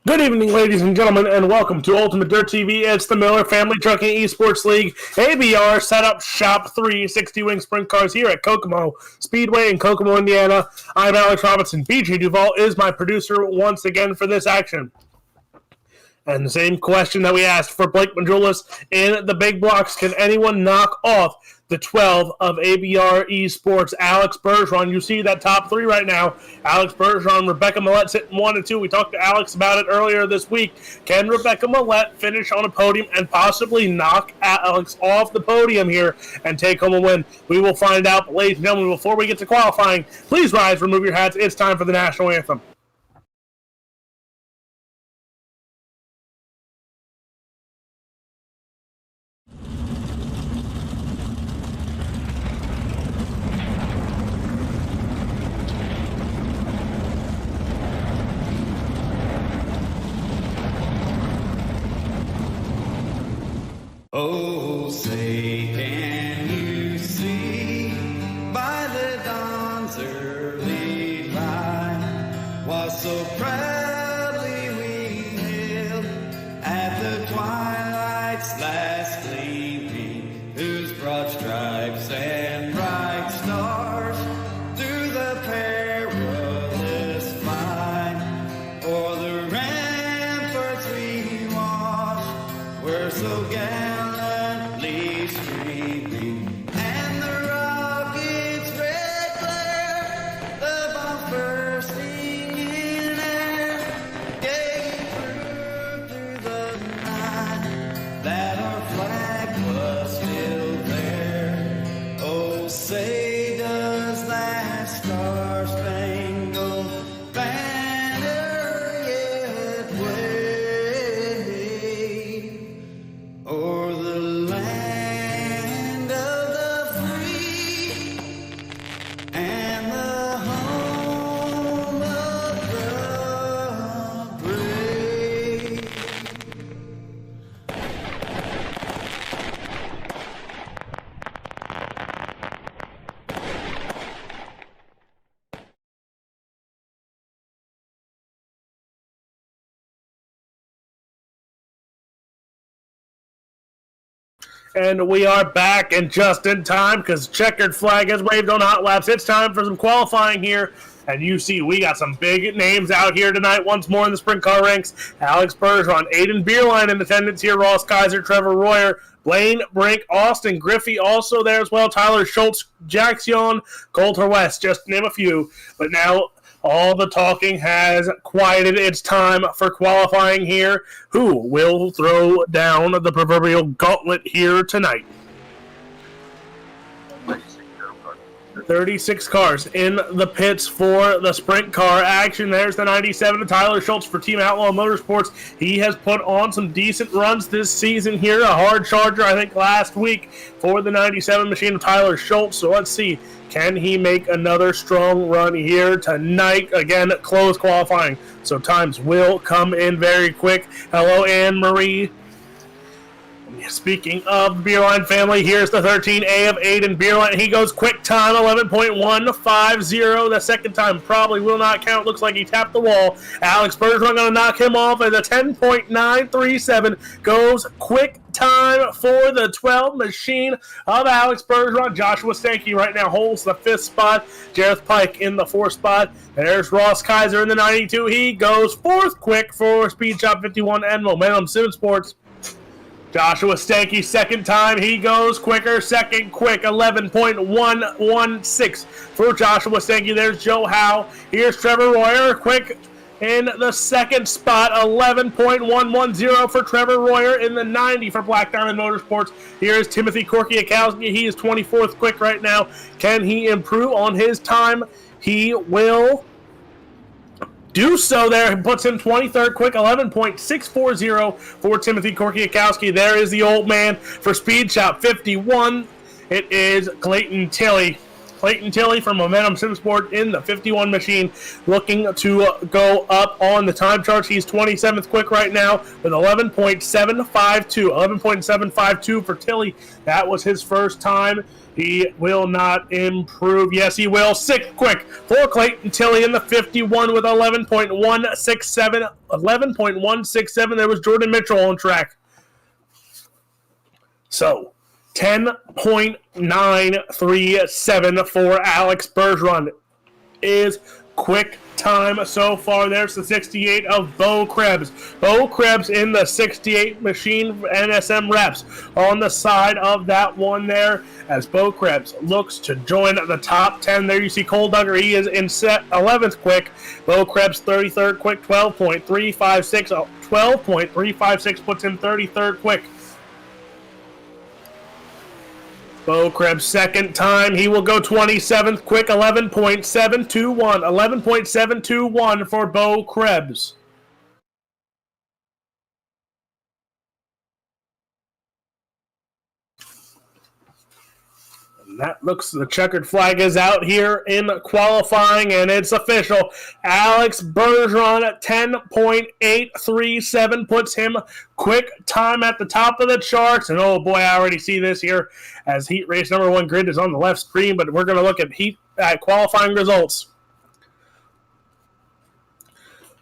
Good evening, ladies and gentlemen, and welcome to UltimateDirtTV. It's the Miller Family Trucking Esports League ABR Setup Shop 360 Wing Sprint Cars here at Kokomo Speedway in Kokomo, Indiana. I'm Alex Robinson. BJ Duvall is my producer once again for this action. And the same question that we asked for Blake Majulis in the big blocks. Can anyone knock off the 12 of ABR Esports? Alex Bergeron, you see that top three right now. Alex Bergeron, Rebecca Millette sitting 1 and 2. We talked to Alex about it earlier this week. Can Rebecca Millette finish on a podium and possibly knock Alex off the podium here and take home a win? We will find out. But ladies and gentlemen, before we get to qualifying, please rise, remove your hats. It's time for the national anthem. Oh, say can you see by the dawn's early light what so proudly we hailed at the twilight's last gleaming, whose broad stripes and bright stars through the perilous fight o'er the ramparts we watched were so gallantly streaming, and the rocket's red glare, the bombs bursting in air, gave proof through the night that our flag was still there. Oh, say does that star-spangled banner yet wave o'er the land of the free and the home of the brave. And we are back, and just in time, because checkered flag has waved on hot laps. It's time for some qualifying here. And you see, we got some big names out here tonight once more in the sprint car ranks. Alex Bergeron, Aiden Bierlein in attendance here, Ross Kaiser, Trevor Royer, Blaine Brink, Austin Griffey also there as well, Tyler Schultz, Jackson, Coulter West, just to name a few. But now all the talking has quieted. It's time for qualifying here. Who will throw down the proverbial gauntlet here tonight? 36 cars in the pits for the sprint car action. There's the 97 of Tyler Schultz for Team Outlaw Motorsports. He has put on some decent runs this season here. A hard charger, I think, last week for the 97 machine of Tyler Schultz. So let's see. Can he make another strong run here tonight? Again, close qualifying. So times will come in very quick. Hello, Anne-Marie. Speaking of the Bierlein family, here's the 13A of Aiden Bierlein. He goes quick time, 11.150. The second time probably will not count. Looks like he tapped the wall. Alex Bergeron going to knock him off as a 10.937 goes quick time for the 12 machine of Alex Bergeron. Joshua Stanky right now holds the 5th spot. Jareth Pike in the 4th spot. There's Ross Kaiser in the 92. He goes 4th quick for Speed Shop 51 and Momentum Sim Sports. Joshua Stanky, second time, he goes quicker, second quick, 11.116 for Joshua Stanky. There's Joe Howe. Here's Trevor Royer, quick in the second spot, 11.110 for Trevor Royer in the 90 for Black Diamond Motorsports. Here's Timothy Korkiakowski. He is 24th quick right now. Can he improve on his time? He will do so there. Puts him 23rd quick, 11.640 for Timothy Korkiakowski. There is the old man for Speed Shop 51. It is Clayton Tilley. Clayton Tilley from Momentum Simsport in the 51 machine, looking to go up on the time charts. He's 27th quick right now with 11.752. 11.752 for Tilley. That was his first time. He will not improve. Yes, he will. 6th quick for Clayton Tilley in the 51 with 11.167. 11.167. There was Jordan Mitchell on track. So, 10.937 for Alex Bergeron is quick time so far. There's the 68 of Bo Krebs. Bo Krebs in the 68 machine NSM reps on the side of that one there as Bo Krebs looks to join the top 10. There you see Cole Duggar. He is in 11th quick. Bo Krebs 33rd quick, 12.356. 12.356 puts him 33rd quick. Bo Krebs second time, he will go 27th quick, 11.721. 11.721 for Bo Krebs. And that looks, the checkered flag is out here in qualifying, and it's official. Alex Bergeron at 10.837 puts him quick time at the top of the charts. And oh boy, I already see this here as heat race number 1 grid is on the left screen, but we're going to look at qualifying results.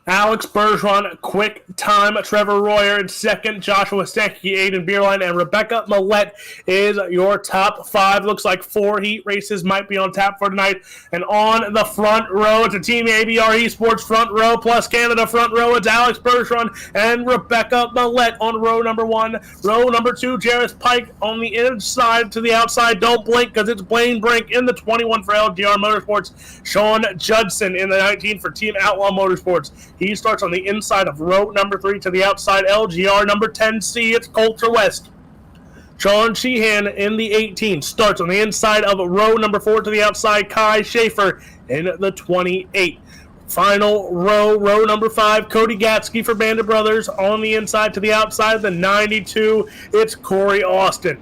Alex Bergeron, quick time. Trevor Royer in second. Joshua Stanky, Aiden Bierlein, and Rebecca Millette is your top 5. Looks like 4 heat races might be on tap for tonight. And on the front row, it's a Team ABR eSports front row plus Canada front row. It's Alex Bergeron and Rebecca Millette on row number 1. Row number 2, Jarvis Pike on the inside to the outside. Don't blink because it's Blaine Brink in the 21 for LGR Motorsports. Sean Judson in the 19 for Team Outlaw Motorsports. He starts on the inside of row number 3 to the outside. LGR number 10C, it's Coulter West. Sean Sheehan in the 18 starts on the inside of row number 4 to the outside. Kai Schaefer in the 28. Final row, row number 5, Cody Gatsky for Bandit Brothers on the inside to the outside of the 92. It's Corey Austin.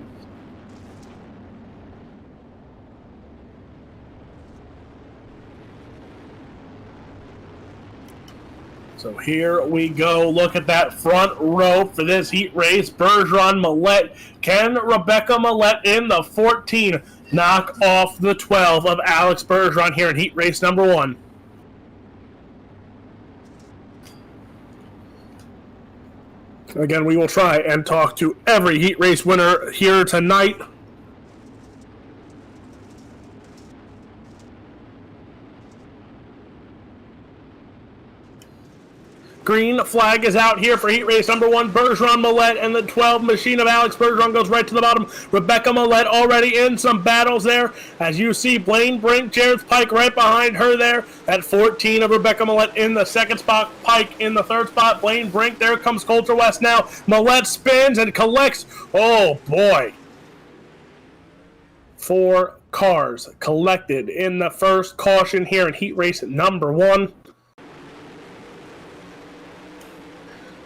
So here we go. Look at that front row for this heat race. Bergeron, Millette. Can Rebecca Millette in the 14 knock off the 12 of Alex Bergeron here in heat race number 1? Again, we will try and talk to every heat race winner here tonight. Green flag is out here for heat race number 1. Bergeron, Millette, and the 12 machine of Alex Bergeron goes right to the bottom. Rebecca Millette already in some battles there. As you see, Blaine Brink, Jared Pike right behind her there. At 14 of Rebecca Millette in the second spot. Pike in the third spot. Blaine Brink, there comes Coulter West now. Millette spins and collects. Oh, boy. 4 cars collected in the first caution here in heat race number 1.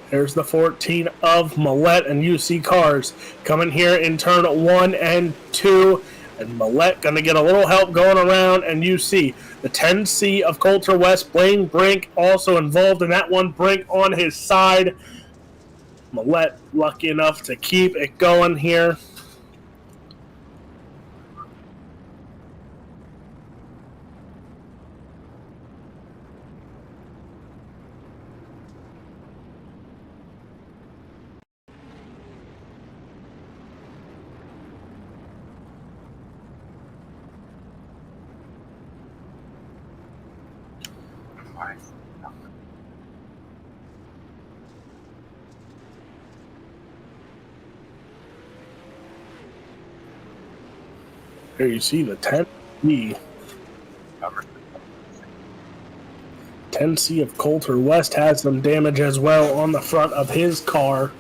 There's the 14 of Millette and UC Cars coming here in turn 1 and 2. And Millette going to get a little help going around. And you see the 10C of Coulter West. Blaine Brink also involved in that one. Brink on his side. Millette lucky enough to keep it going here. Here you see the 10C. 10C of Coulter West has some damage as well on the front of his car.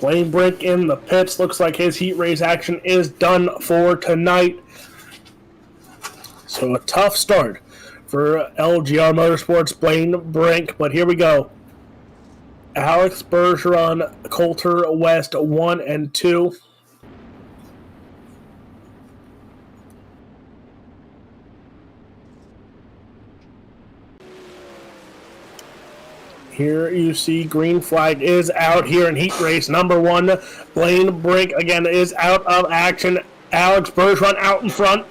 Blaine Brink in the pits. Looks like his heat race action is done for tonight. So a tough start for LGR Motorsports, Blaine Brink. But here we go. Alex Bergeron, Coulter West 1 and 2. Here you see green flag is out here in heat race number 1. Blaine Brink again is out of action. Alex Bergeron out in front.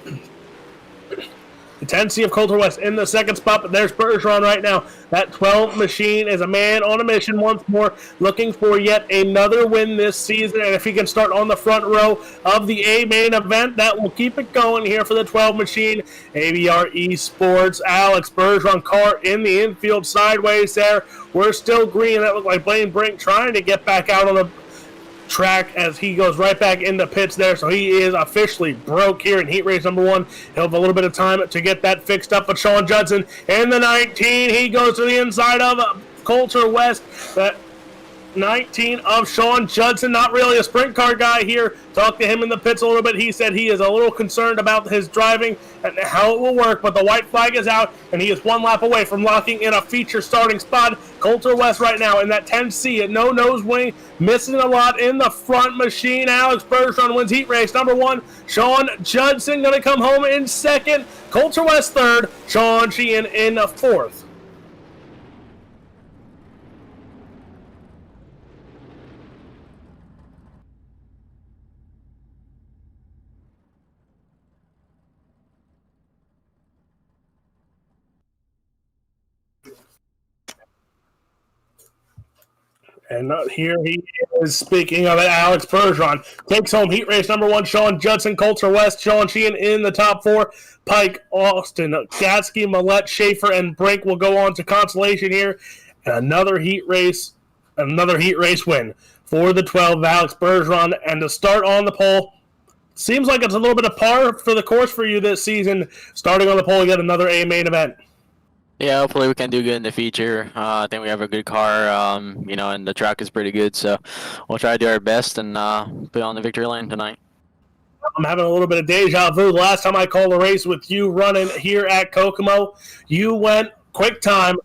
The 10C of Coulter West in the second spot, but there's Bergeron right now. That 12 machine is a man on a mission once more, looking for yet another win this season. And if he can start on the front row of the A main event, that will keep it going here for the 12 machine. ABR eSports, Alex Bergeron car in the infield sideways there. We're still green. That looked like Blaine Brink trying to get back out on the track as he goes right back into pits there. So he is officially broke here in heat race number 1. He'll have a little bit of time to get that fixed up. But Sean Judson in the 19, he goes to the inside of Coulter West. That 19 of Sean Judson, not really a sprint car guy here. Talked to him in the pits a little bit. He said he is a little concerned about his driving and how it will work, but the white flag is out, and he is 1 lap away from locking in a feature starting spot. Coulter West right now in that 10C at no nose wing, missing a lot in the front machine. Alex Bergeron wins heat race number 1. Sean Judson going to come home in second. Coulter West third. Sean Sheehan in fourth. And here he is, speaking of it, Alex Bergeron takes home heat race number 1. Sean Judson, Coulter West, Sean Sheehan in the top 4. Pike, Austin, Gatsky, Millette, Schaefer, and Brink will go on to consolation here. And another heat race win for the 12 Alex Bergeron. And to start on the pole, seems like it's a little bit of par for the course for you this season. Starting on the pole, you got another A main event. Yeah, hopefully we can do good in the feature. I think we have a good car, and the track is pretty good. So we'll try to do our best and put on the victory lane tonight. I'm having a little bit of deja vu. The last time I called a race with you running here at Kokomo, you went quick time,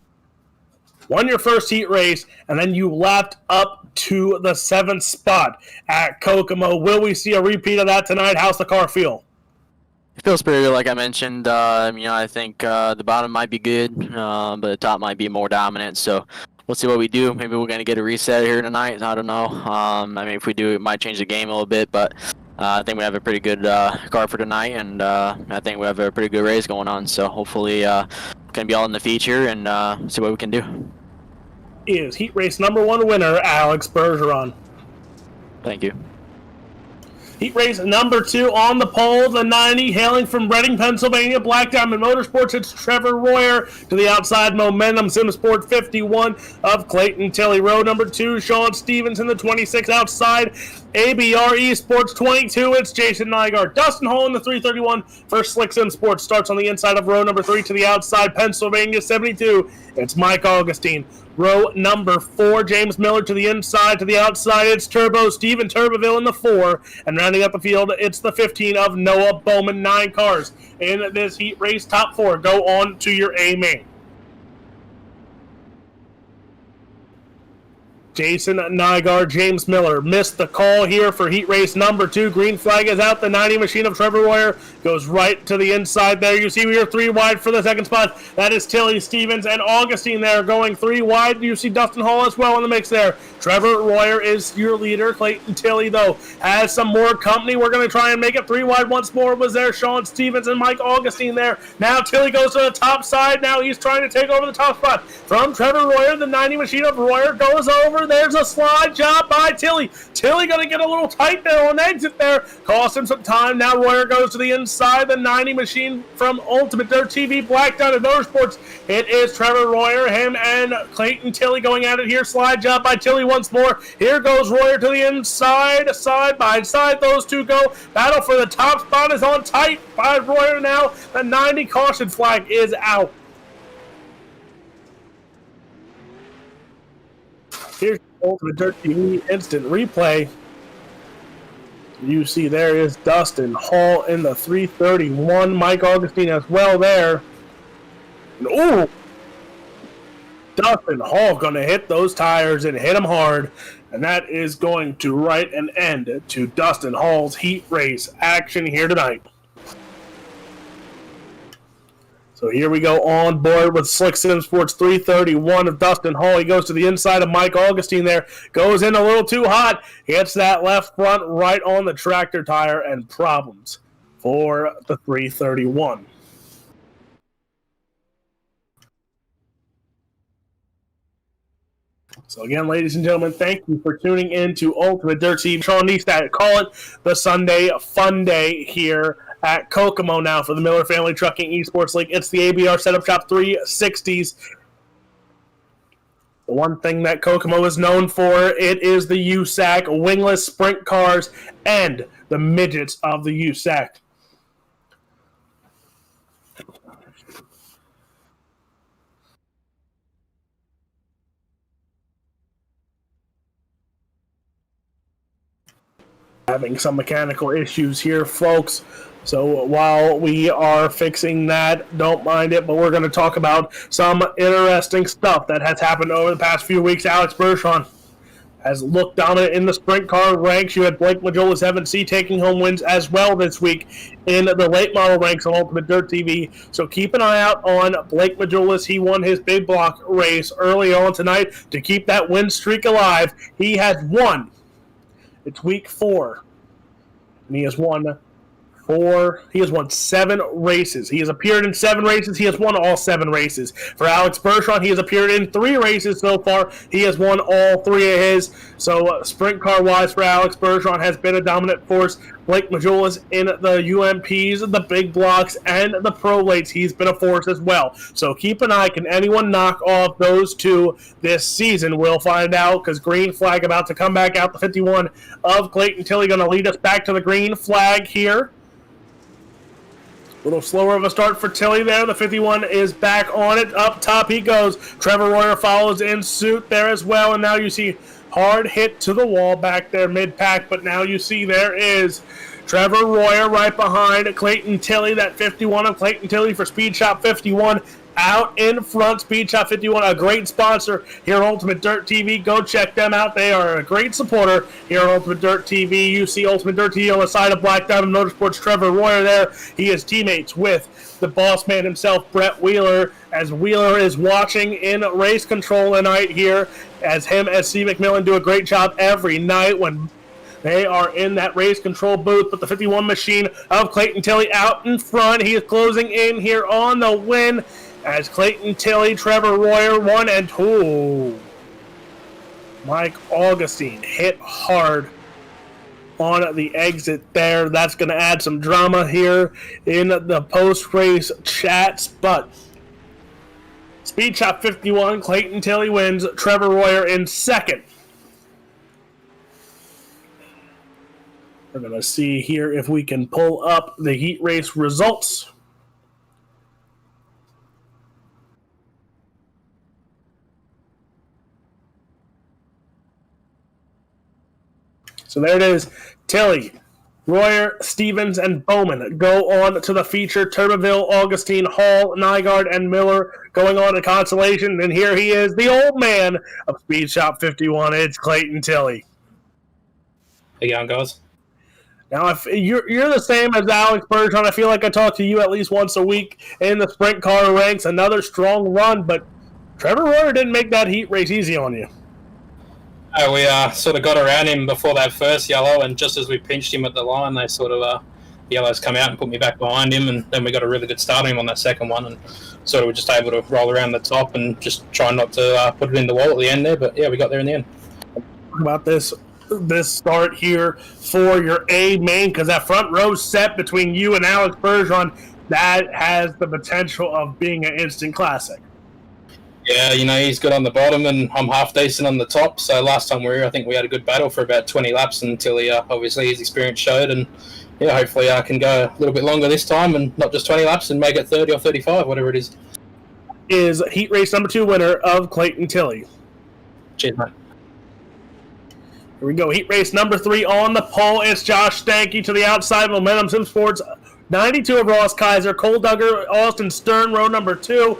won your first heat race, and then you lapped up to the 7th spot at Kokomo. Will we see a repeat of that tonight? How's the car feel? It feels pretty good, like I mentioned. I think the bottom might be good, but the top might be more dominant. So we'll see what we do. Maybe we're going to get a reset here tonight. I don't know. If we do, it might change the game a little bit. But I think we have a pretty good car for tonight, and I think we have a pretty good race going on. So hopefully we can be all in the feature and see what we can do. Is heat race number 1 winner, Alex Bergeron. Thank you. Heat race number 2 on the pole, the 90, hailing from Reading, Pennsylvania, Black Diamond Motorsports. It's Trevor Royer to the outside, Momentum Simsport 51 of Clayton Tilley. Row number 2, Sean Stevens in the 26 outside, ABR eSports 22. It's Jason Nygaard. Dustin Hall in the 331 for Slick Sim Sports. Starts on the inside of row number 3 to the outside, Pennsylvania 72. It's Mike Augustine. Row number 4, James Miller to the inside, to the outside, it's Turbo Steven Turbeville in the 4. And rounding up the field, it's the 15 of Noah Bowman. 9 cars in this heat race. Top 4 go on to your A main. Jason Nygaard, James Miller missed the call here for heat race number 2. Green flag is out. The 90 machine of Trevor Royer goes right to the inside there. You see we are 3 wide for the second spot. That is Tilley, Stevens, and Augustine there going 3 wide. You see Dustin Hall as well in the mix there. Trevor Royer is your leader. Clayton Tilley, though, has some more company. We're going to try and make it 3 wide once more. Was there Sean Stevens and Mike Augustine there. Now Tilley goes to the top side. Now he's trying to take over the top spot from Trevor Royer. The 90 machine of Royer goes over. There's a slide job by Tilley. Tilley going to get a little tight there on exit there. Cost him some time. Now Royer goes to the inside. The 90 machine from UltimateDirtTV, Black Diamond Motorsports. It is Trevor Royer, him and Clayton Tilley going at it here. Slide job by Tilley once more. Here goes Royer to the inside. Side by side, those two go. Battle for the top spot is on tight by Royer now. The 90 caution flag is out. Here's UltimateDirtTV instant replay. You see there is Dustin Hall in the 331. Mike Augustine as well there. Ooh! Dustin Hall going to hit those tires and hit them hard. And that is going to write an end to Dustin Hall's heat race action here tonight. So here we go on board with Slick Sim Sports 331 of Dustin Hall. He goes to the inside of Mike Augustine there. Goes in a little too hot. Hits that left front right on the tractor tire and problems for the 331. So again, ladies and gentlemen, thank you for tuning in to Ultimate Dirt TV. Sean Neistat, call it the Sunday Fun Day here at Kokomo now for the Miller Family Trucking Esports League. It's the ABR Setup Shop 360s. The one thing that Kokomo is known for, it is the USAC, wingless sprint cars, and the midgets of the USAC. Having some mechanical issues here, folks. So while we are fixing that, don't mind it, but we're going to talk about some interesting stuff that has happened over the past few weeks. Alex Bergeron has looked dominant in the sprint car ranks. You had Blake Majolas 7C taking home wins as well this week in the late model ranks on Ultimate Dirt TV. So keep an eye out on Blake Majolas. He won his big block race early on tonight to keep that win streak alive. He has won. It's week 4, and he has won 7 races. He has appeared in 7 races. He has won all 7 races. For Alex Bergeron, he has appeared in 3 races so far. He has won all 3 of his. So sprint car-wise for Alex Bergeron has been a dominant force. Blake Majolas in the UMPs, the big blocks, and the pro lates, he's been a force as well. So keep an eye. Can anyone knock off those 2 this season? We'll find out, because green flag about to come back out. The 51 of Clayton Tilley going to lead us back to the green flag here. A little slower of a start for Tilley there. The 51 is back on it. Up top he goes. Trevor Royer follows in suit there as well. And now you see hard hit to the wall back there mid-pack. But now you see there is Trevor Royer right behind Clayton Tilley. That 51 of Clayton Tilley for Speed Shop 51. Out in front, Speed Shop 51, a great sponsor here on Ultimate Dirt TV. Go check them out. They are a great supporter here on Ultimate Dirt TV. You see Ultimate Dirt TV on the side of Black Diamond Motorsports, Trevor Royer there. He is teammates with the boss man himself, Brett Wheeler, as Wheeler is watching in race control tonight here, as him and C. McMillan do a great job every night when they are in that race control booth. But the 51 machine of Clayton Tilley out in front. He is closing in here on the win, as Clayton Tilley, Trevor Royer, 1 and 2. Mike Augustine hit hard on the exit there. That's going to add some drama here in the post-race chats. But Speed Shop 51, Clayton Tilley wins. Trevor Royer in second. We're going to see here if we can pull up the heat race results. So there it is. Tilley, Royer, Stevens, and Bowman go on to the feature. Turbeville, Augustine, Hall, Nygaard, and Miller going on to consolation. And here he is, the old man of Speed Shop 51. It's Clayton Tilley. Hey, young guys. Now, if you're the same as Alex Bergeron, I feel like I talk to you at least once a week in the sprint car ranks. Another strong run, but Trevor Royer didn't make that heat race easy on you. We sort of got around him before that first yellow, and just as we pinched him at the line, they sort of yellows come out and put me back behind him, and then we got a really good start on him on that second one, and sort of were just able to roll around the top and just try not to put it in the wall at the end there. But yeah, we got there in the end. Talk about this start here for your A main, because that front row set between you and Alex Bergeron, that has the potential of being an instant classic. Yeah, you know, he's good on the bottom and I'm half decent on the top. So last time we were here, I think we had a good battle for about 20 laps until he obviously his experience showed. And yeah, hopefully I can go a little bit longer this time and not just 20 laps and make it 30 or 35, whatever it is. Is heat race number 2 winner of Clayton Tilley. Cheers, mate. Here we go. Heat race number 3 on the pole. It's Josh Stanky to the outside. Momentum Sim Sports 92 of Ross Kaiser. Cole Duggar, Austin Stern, row number 2.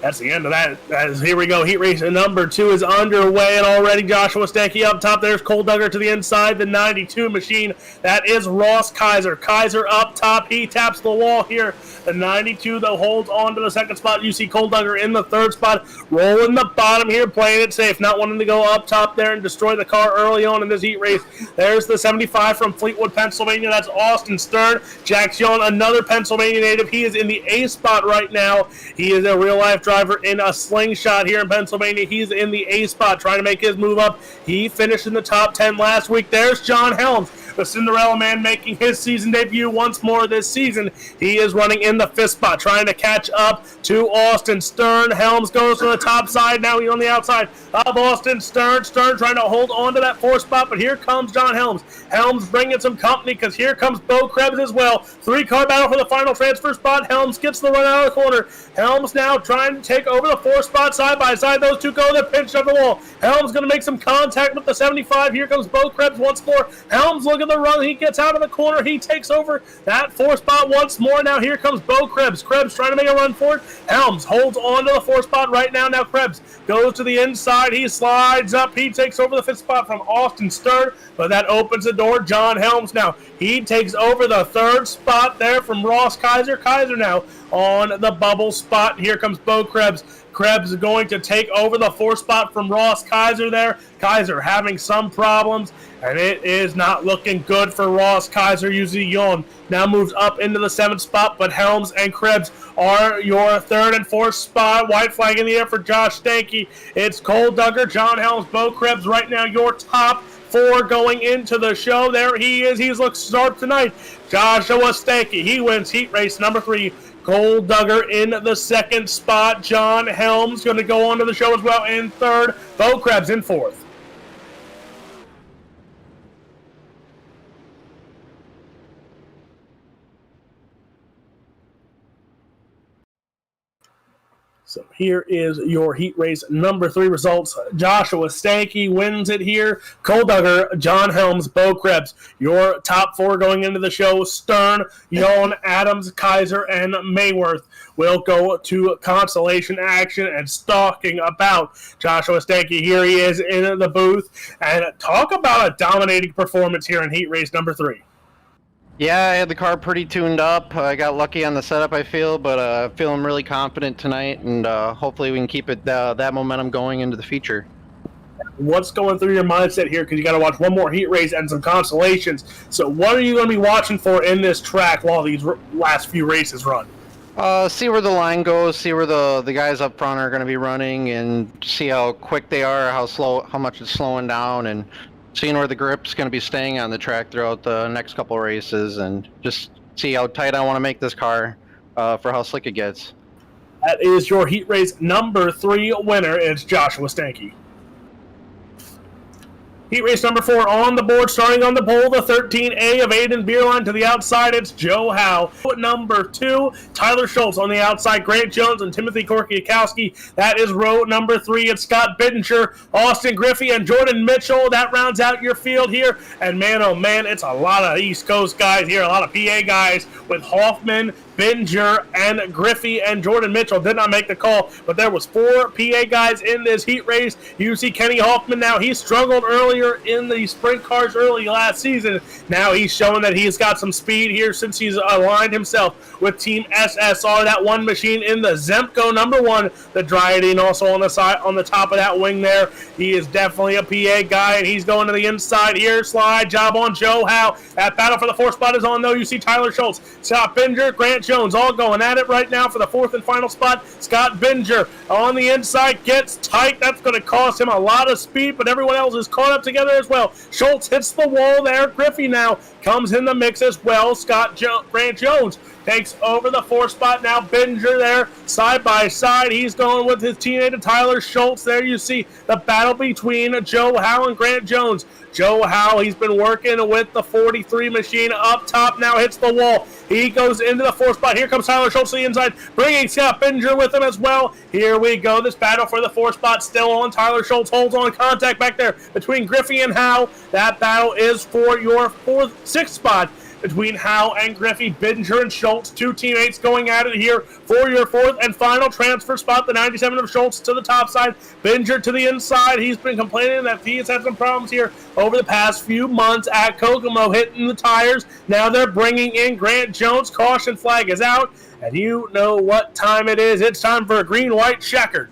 That's the end of that. Here we go. Heat race number 2 is underway, and already Joshua Stanky up top. There's Cole Duggar to the inside. The 92 machine. That is Ross Kaiser. Kaiser up top. He taps the wall here. The 92, though, holds on to the second spot. You see Cole Duggar in the third spot. Rolling the bottom here, playing it safe. Not wanting to go up top there and destroy the car early on in this heat race. There's the 75 from Fleetwood, Pennsylvania. That's Austin Stern. Jack Young, another Pennsylvania native. He is in the A spot right now. He is a real-life driver in a slingshot here in Pennsylvania. He's in the A spot trying to make his move up. He finished in the top 10 last week. There's John Helms, the Cinderella man, making his season debut once more this season. He is running in the 5th spot, trying to catch up to Austin Stern. Helms goes to the top side. Now he's on the outside of Austin Stern. Stern trying to hold on to that 4th spot, but here comes John Helms. Helms bringing some company because here comes Bo Krebs as well. 3-car battle for the final transfer spot. Helms gets the run out of the corner. Helms now trying to take over the 4th spot side by side. Those two go. They're pinched up the wall. Helms going to make some contact with the 75. Here comes Bo Krebs once more. Helms looking at the run. He gets out of the corner. He takes over that 4th spot once more. Now here comes Bo Krebs. Krebs trying to make a run for it. Helms holds on to the 4th spot right now. Now Krebs goes to the inside. He slides up. He takes over the 5th spot from Austin Stern, but that opens the door. John Helms now. He takes over the 3rd spot there from Ross Kaiser. Kaiser now on the bubble spot. Here comes Bo Krebs. Krebs is going to take over the 4th spot from Ross Kaiser there. Kaiser having some problems, and it is not looking good for Ross Kaiser. Yuzi Yon now moves up into the 7th spot, but Helms and Krebs are your 3rd and 4th spot. White flag in the air for Josh Stanky. It's Cole Duggar, John Helms, Bo Krebs right now your top 4 going into the show. There he is. He's looked sharp tonight. Joshua Stanky, he wins heat race number 3. Cole Duggar in the 2nd spot. John Helms going to go on to the show as well in 3rd. Bo Krebs in 4th. So here is your heat race number 3 results. Joshua Stanky wins it here. Cole Duggar, John Helms, Bo Krebs. Your top 4 going into the show. Stern, Yon, Adams, Kaiser, and Mayworth will go to consolation action and talking about Joshua Stanky. Here he is in the booth. And talk about a dominating performance here in heat race number 3. Yeah, I had the car pretty tuned up. I got lucky on the setup, I feel, but feeling really confident tonight, and hopefully we can keep it that momentum going into the feature. What's going through your mindset here? Because you got to watch one more heat race and some consolations. So what are you going to be watching for in this track while these last few races run? See where the line goes, see where the guys up front are going to be running, and see how quick they are, how much it's slowing down, and seeing where the grip's going to be staying on the track throughout the next couple races, and just see how tight I want to make this car for how slick it gets. That is your heat race number 3 winner. It's Joshua Stanky. Heat race number 4 on the board, starting on the pole, the 13A of Aiden Beerline. To the outside, it's Joe Howe. Number 2, Tyler Schultz on the outside, Grant Jones and Timothy Korkiakowski. That is row number 3. It's Scott Bittinger, Austin Griffey, and Jordan Mitchell. That rounds out your field here. And man, oh man, it's a lot of East Coast guys here, a lot of PA guys with Hoffman, Binger, and Griffey, and Jordan Mitchell did not make the call, but there was 4 PA guys in this heat race. You see Kenny Hoffman now. He struggled earlier in the sprint cars early last season. Now he's showing that he's got some speed here since he's aligned himself with Team SSR, that one machine in the Zemco number 1, the Dryadine also on the side, on the top of that wing there. He is definitely a PA guy, and he's going to the inside here. Slide job on Joe Howe. That battle for the 4th spot is on, though. You see Tyler Schultz, Scott Binger, Grant Jones all going at it right now for the 4th and final spot. Scott Binger on the inside gets tight. That's going to cost him a lot of speed, but everyone else is caught up together as well. Schultz hits the wall there. Griffey now comes in the mix as well. Grant Jones takes over the 4th spot. Now Binger there, side by side. He's going with his teammate Tyler Schultz. There you see the battle between Joe Howe and Grant Jones. Joe Howe, he's been working with the 43 machine up top, now hits the wall. He goes into the 4th spot. Here comes Tyler Schultz to the inside, bringing Scott Binger with him as well. Here we go. This battle for the 4th spot still on. Tyler Schultz holds on, contact back there between Griffey and Howe. That battle is for your 6th spot. between Howe and Griffey, Binger and Schultz, two teammates going at it here for your fourth and final transfer spot. The 97 of Schultz to the top side, Binger to the inside. He's been complaining that he's had some problems here over the past few months at Kokomo, hitting the tires. Now they're bringing in Grant Jones. Caution flag is out, and you know what time it is. It's time for a green-white checkered.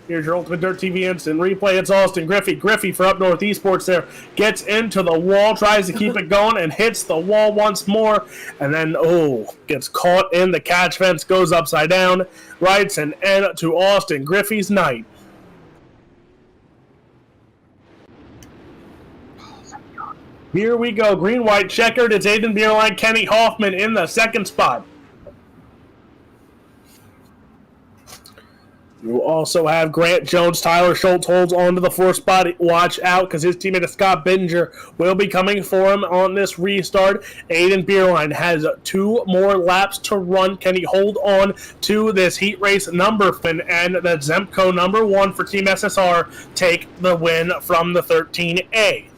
Here's your Ultimate Dirt TV instant replay. It's Austin Griffey. Griffey for Up North Esports there. Gets into the wall, tries to keep it going, and hits the wall once more. And then, gets caught in the catch fence, goes upside down. Writes an end to Austin Griffey's night. Here we go. Green-white checkered. It's Aiden Bierlein, Kenny Hoffman in the second spot. You also have Grant Jones. Tyler Schultz holds on to the fourth spot. Watch out, because his teammate Scott Binger will be coming for him on this restart. Aiden Bierlein has 2 more laps to run. Can he hold on to this heat race number? And the Zemco number 1 for Team SSR take the win from the 13A.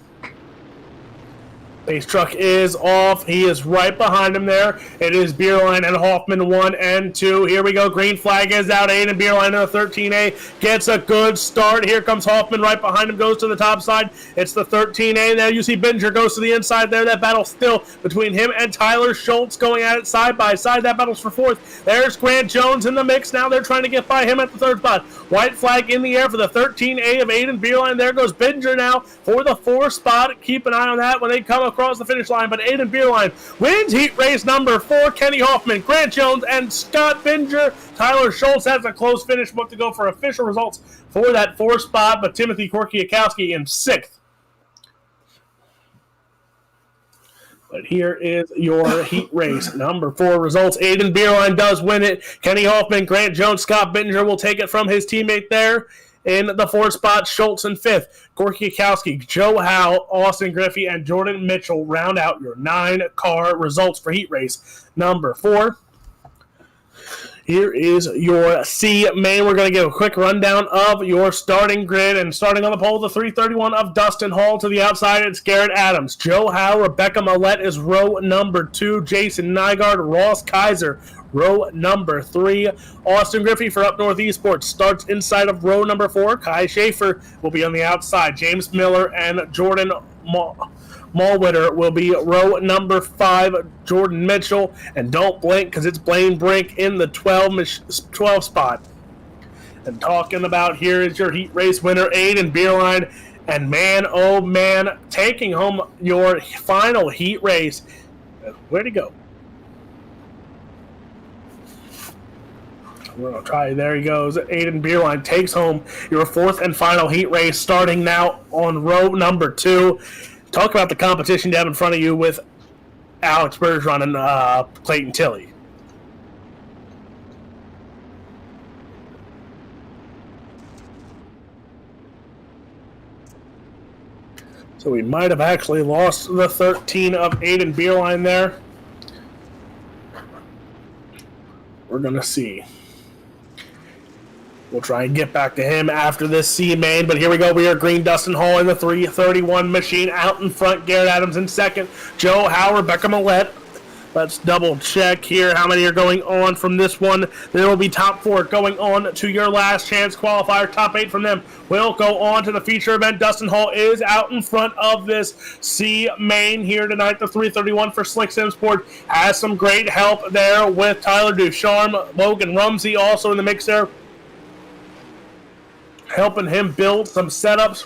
Pace truck is off. He is right behind him there. It is Bierlein and Hoffman 1 and 2. Here we go. Green flag is out. Aiden Bierlein in the 13A gets a good start. Here comes Hoffman right behind him. Goes to the top side. It's the 13A. Now you see Binger goes to the inside there. That battle still between him and Tyler Schultz going at it side by side. That battle's for fourth. There's Grant Jones in the mix. Now they're trying to get by him at the third spot. White flag in the air for the 13A of Aiden Bierlein. There goes Binger now for the 4th spot. Keep an eye on that when they come across the finish line, but Aiden Bierlein wins heat race number 4. Kenny Hoffman, Grant Jones, and Scott Binger. Tyler Schultz has a close finish, but to go for official results for that 4th spot, but Timothy Korkiakowski in 6th. But here is your heat race number 4 results. Aiden Bierlein does win it. Kenny Hoffman, Grant Jones, Scott Binger will take it from his teammate there. In the 4th spot, Schultz in 5th. Korkiakowski, Joe Howe, Austin Griffey, and Jordan Mitchell round out your 9-car results for heat race number 4. Here is your C main. We're going to give a quick rundown of your starting grid. And starting on the pole, the 331 of Dustin Hall. To the outside, it's Garrett Adams. Joe Howe, Rebecca Millette is row number 2. Jason Nygaard, Ross Kaiser, row number 3. Austin Griffey for Up North Esports starts inside of row number 4. Kai Schaefer will be on the outside. James Miller and Jordan Mulwitter will be row number 5. Jordan Mitchell, and don't blink because it's Blaine Brink in the 12 spot. And talking about here is your heat race winner, Aiden Bierlein, and man, oh man, taking home your final heat race. Where'd he go? We're going to try. There he goes. Aiden Bierlein takes home your 4th and final heat race, starting now on row number 2. Talk about the competition you have in front of you with Alex Bergeron and Clayton Tilley. So we might have actually lost the 13 of Aiden Bierlein there. We're going to see. We'll try and get back to him after this C main, but here we go. We are green. Dustin Hall in the 331 machine. Out in front, Garrett Adams in second. Joe Howe, Rebecca Millette. Let's double check here how many are going on from this one. There will be top 4 going on to your last chance qualifier. Top 8 from them will go on to the feature event. Dustin Hall is out in front of this C main here tonight. The 331 for Slick Sim Sport has some great help there with Tyler Ducharme. Logan Rumsey also in the mix there, helping him build some setups.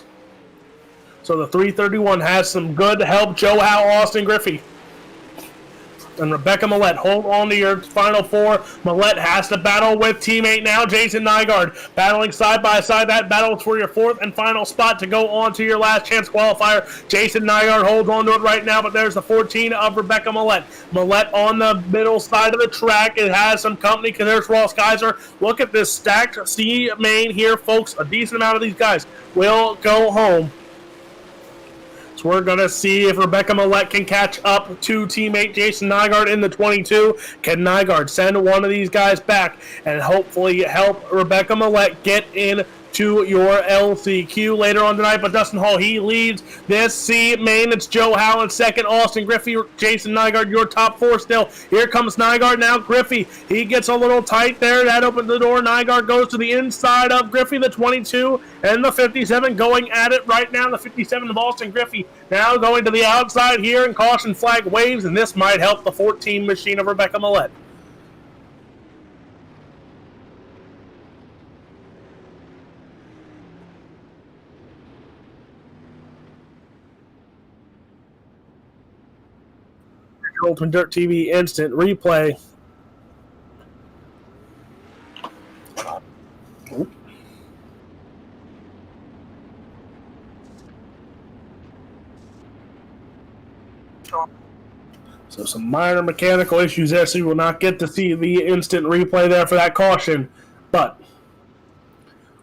So the 331 has some good help. Joe Howe, Austin Griffey, and Rebecca Millette. Hold on to your final 4. Millette has to battle with teammate now, Jason Nygaard. Battling side by side. That battle is for your 4th and final spot to go on to your last chance qualifier. Jason Nygaard holds on to it right now, but there's the 14 of Rebecca Millette. Millette on the middle side of the track. It has some company because there's Ross Kaiser. Look at this stacked C main here, folks. A decent amount of these guys will go home. So we're going to see if Rebecca Millette can catch up to teammate Jason Nygaard in the 22. Can Nygaard send one of these guys back and hopefully help Rebecca Millette get in to your LCQ later on tonight. But Dustin Hall, he leads this C main. It's Joe Howe in second, Austin Griffey, Jason Nygaard, your top four still. Here comes Nygaard now. Griffey, he gets a little tight there. That opens the door. Nygaard goes to the inside of Griffey, the 22 and the 57 going at it right now. The 57 of Austin Griffey now going to the outside here, and caution flag waves, and this might help the 14 machine of Rebecca Millette. Ultimate Dirt TV instant replay. So some minor mechanical issues there, so you will not get to see the instant replay there for that caution. But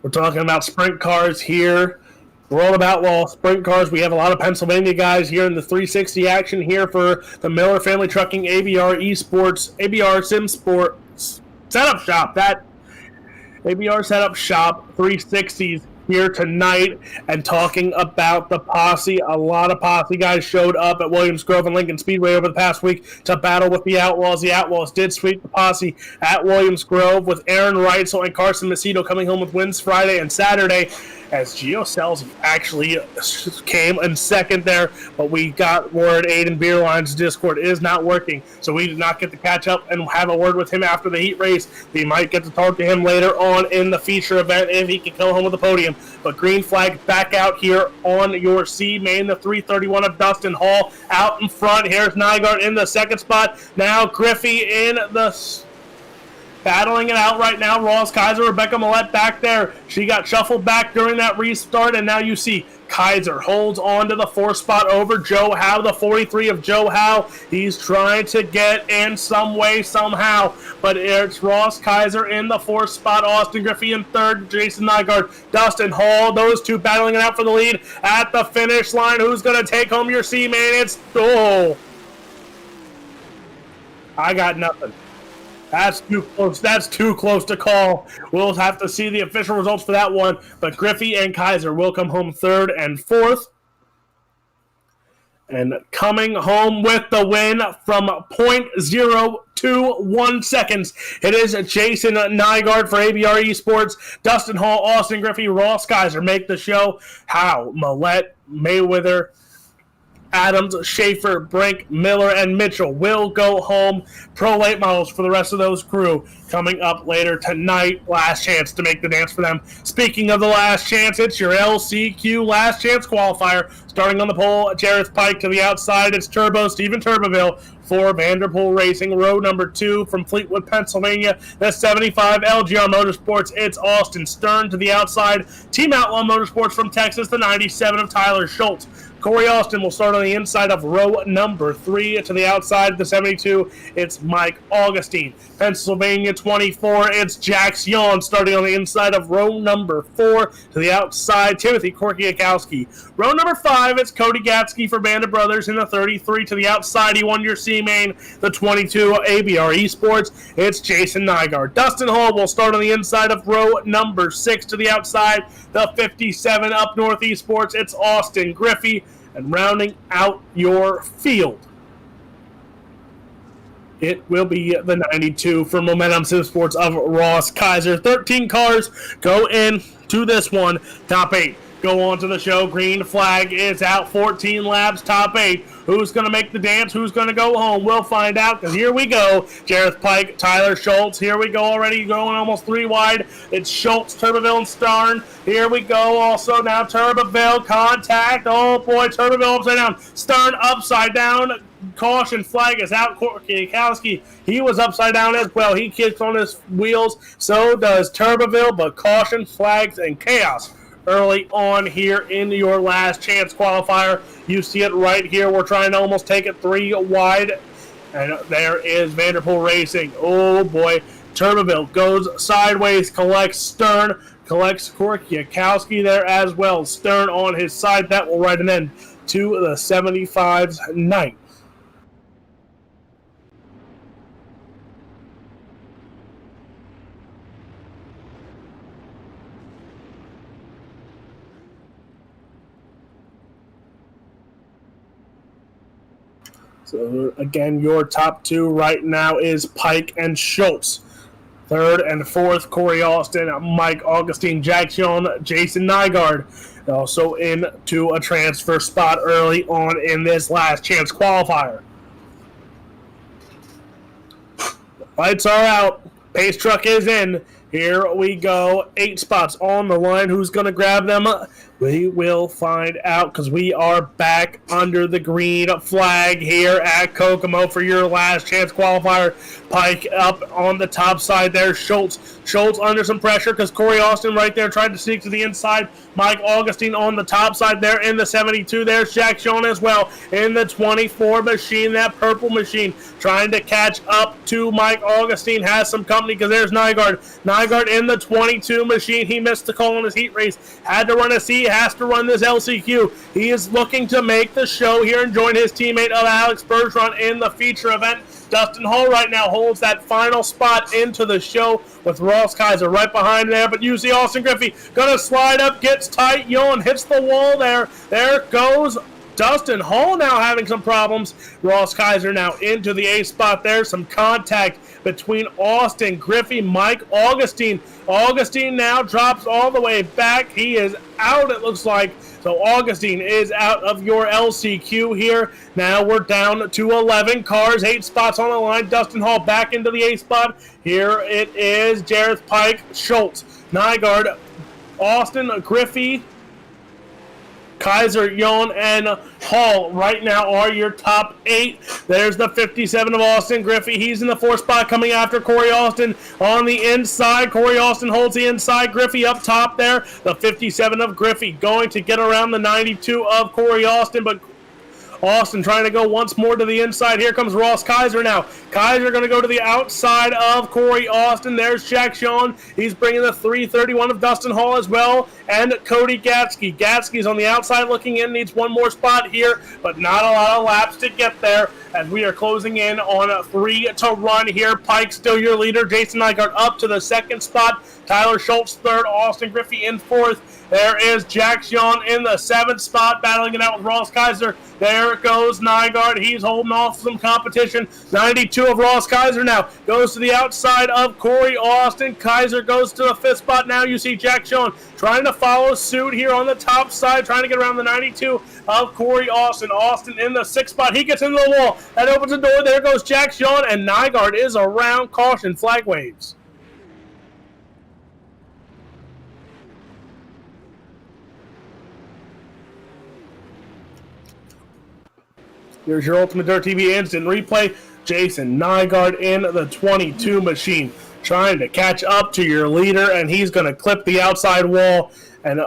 we're talking about sprint cars here. World of Outlaw Sprint Cars. We have a lot of Pennsylvania guys here in the 360 action here for the Miller Family Trucking ABR eSports, ABR Sim Sports Setup Shop. That ABR Setup Shop 360s here tonight, and talking about the posse. A lot of posse guys showed up at Williams Grove and Lincoln Speedway over the past week to battle with the Outlaws. The Outlaws did sweep the posse at Williams Grove, with Aaron Reitzel and Carson Macedo coming home with wins Friday and Saturday, as Gio Sells actually came in second there, but we got word Aiden Beerline's Discord is not working, so we did not get to catch up and have a word with him after the heat race. We might get to talk to him later on in the feature event if he can come home with the podium. But green flag back out here on your C main, the 331 of Dustin Hall out in front. Here's Nygaard in the second spot. Now Griffey in the battling it out right now. Ross Kaiser, Rebecca Millette back there. She got shuffled back during that restart, and now you see Kaiser holds on to the fourth spot over Joe Howe, the 43 of Joe Howe. He's trying to get in some way, somehow, but it's Ross Kaiser in the fourth spot. Austin Griffey in third. Jason Nygaard, Dustin Hall, those two battling it out for the lead at the finish line. Who's going to take home your C, man? It's, I got nothing. That's too close. That's too close to call. We'll have to see the official results for that one. But Griffey and Kaiser will come home third and fourth. And coming home with the win from 0.021 seconds, it is Jason Nygaard for ABR Esports. Dustin Hall, Austin Griffey, Ross Kaiser make the show. Howe, Millette, Mayweather, Adams, Schaefer, Brink, Miller, and Mitchell will go home. Pro late models for the rest of those crew coming up later tonight. Last chance to make the dance for them. Speaking of the last chance, it's your LCQ last chance qualifier. Starting on the pole, Jareth Pike to the outside. It's Turbo, Stephen Turbeville for Vanderpool Racing. Row number 2 from Fleetwood, Pennsylvania. The 75 LGR Motorsports. It's Austin Stern to the outside. Team Outlaw Motorsports from Texas. The 97 of Tyler Schultz. Corey Austin will start on the inside of row number 3 to the outside. The 72, it's Mike Augustine. Pennsylvania 24, it's Jax Yawn starting on the inside of row number 4 to the outside. Timothy Korkiakowski. Row number 5, it's Cody Gatsky for Band of Brothers in the 33 to the outside. He won your C main. The 22, ABR Esports, it's Jason Nygaard. Dustin Hall will start on the inside of row number 6 to the outside. The 57 Up North Esports, it's Austin Griffey. And rounding out your field, it will be the 92 for Momentum Sim Sports of Ross Kaiser. 13 cars go in to this one. Top 8 go on to the show. Green flag is out. 14 laps, top 8. Who's going to make the dance? Who's going to go home? We'll find out, because here we go. Jareth Pike, Tyler Schultz. Here we go already, going almost 3 wide. It's Schultz, Turbeville, and Stern. Here we go also now. Turbeville, contact. Oh, boy, Turbeville upside down. Stern upside down. Caution flag is out. Korkiakowski, he was upside down as well. He kicks on his wheels. So does Turbeville, but caution flags and chaos early on here in your last chance qualifier. You see it right here. We're trying to almost take it 3 wide. And there is Vanderpool Racing. Oh boy. Turbeville goes sideways, collects Stern, collects Korkiakowski there as well. Stern on his side. That will write an end to the 75's night. So, again, your top two right now is Pike and Schultz. Third and fourth, Corey Austin, Mike Augustine, Jack Schoen, Jason Nygaard. Also into a transfer spot early on in this last chance qualifier. Lights are out. Pace truck is in. Here we go. 8 spots on the line. Who's going to grab them? We will find out because we are back under the green flag here at Kokomo for your last chance qualifier. Pike up on the top side there. Schultz under some pressure because Corey Austin right there tried to sneak to the inside. Mike Augustine on the top side there in the 72. There's Jack Schoen as well in the 24 machine, that purple machine, trying to catch up to Mike Augustine. Has some company because there's Nygaard. Nygaard in the 22 machine. He missed the call in his heat race. Had to run a C, has to run this LCQ. He is looking to make the show here and join his teammate of Alex Bergeron in the feature event. Dustin Hall right now holds that final spot into the show with Ross Kaiser right behind there. But you see Austin Griffey going to slide up, gets tight. Yon hits the wall there. There goes Dustin Hall now having some problems. Ross Kaiser now into the A spot there. Some contact between Austin Griffey, Mike Augustine. Augustine now drops all the way back. He is out, it looks like. So Augustine is out of your LCQ here. Now we're down to 11 cars, 8 spots on the line. Dustin Hall back into the A spot. Here it is Jareth Pike, Schultz, Nygaard, Austin Griffey, Kaiser, Yon, and Hall right now are your top 8. There's the 57 of Austin Griffey. He's in the 4th spot coming after Corey Austin on the inside. Corey Austin holds the inside. Griffey up top there. The 57 of Griffey going to get around the 92 of Corey Austin, but Austin trying to go once more to the inside. Here comes Ross Kaiser now. Kaiser going to go to the outside of Corey Austin. There's Jack Schoen. He's bringing the 331 of Dustin Hall as well. And Cody Gatsky. Gatsky's on the outside looking in. Needs one more spot here, but not a lot of laps to get there as we are closing in on 3 to run here. Pike still your leader. Jason Nygaard up to the 2nd spot. Tyler Schultz 3rd. Austin Griffey in 4th. There is Jack Schoen in the 7th spot, battling it out with Ross Kaiser. There goes Nygaard. He's holding off some competition. 92 of Ross Kaiser now goes to the outside of Corey Austin. Kaiser goes to the 5th spot. Now you see Jack Schoen trying to follow suit here on the top side, trying to get around the 92 of Corey Austin. Austin in the 6th spot. He gets into the wall. That opens the door. There goes Jack Schoen, and Nygaard is around. Caution, flag waves. Here's your Ultimate Dirt TV instant replay. Jason Nygaard in the 22 machine, trying to catch up to your leader, and he's going to clip the outside wall. And,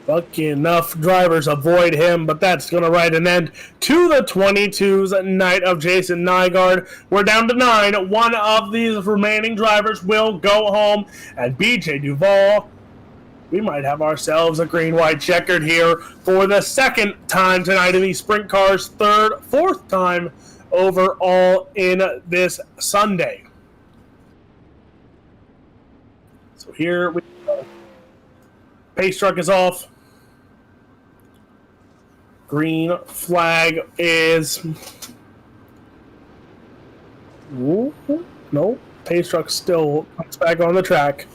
lucky enough, drivers avoid him, but that's going to write an end to the 22's night of Jason Nygaard. We're down to 9. One of these remaining drivers will go home, and BJ Duvall, we might have ourselves a green-white checkered here for the 2nd time tonight in the Sprint Cars, 4th time overall in this Sunday. So here we go. Pace truck is off. Green flag is... Ooh, no, pace truck still comes back on the track.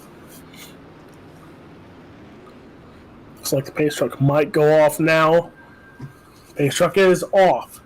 Looks like the pace truck might go off now. Pace truck is off.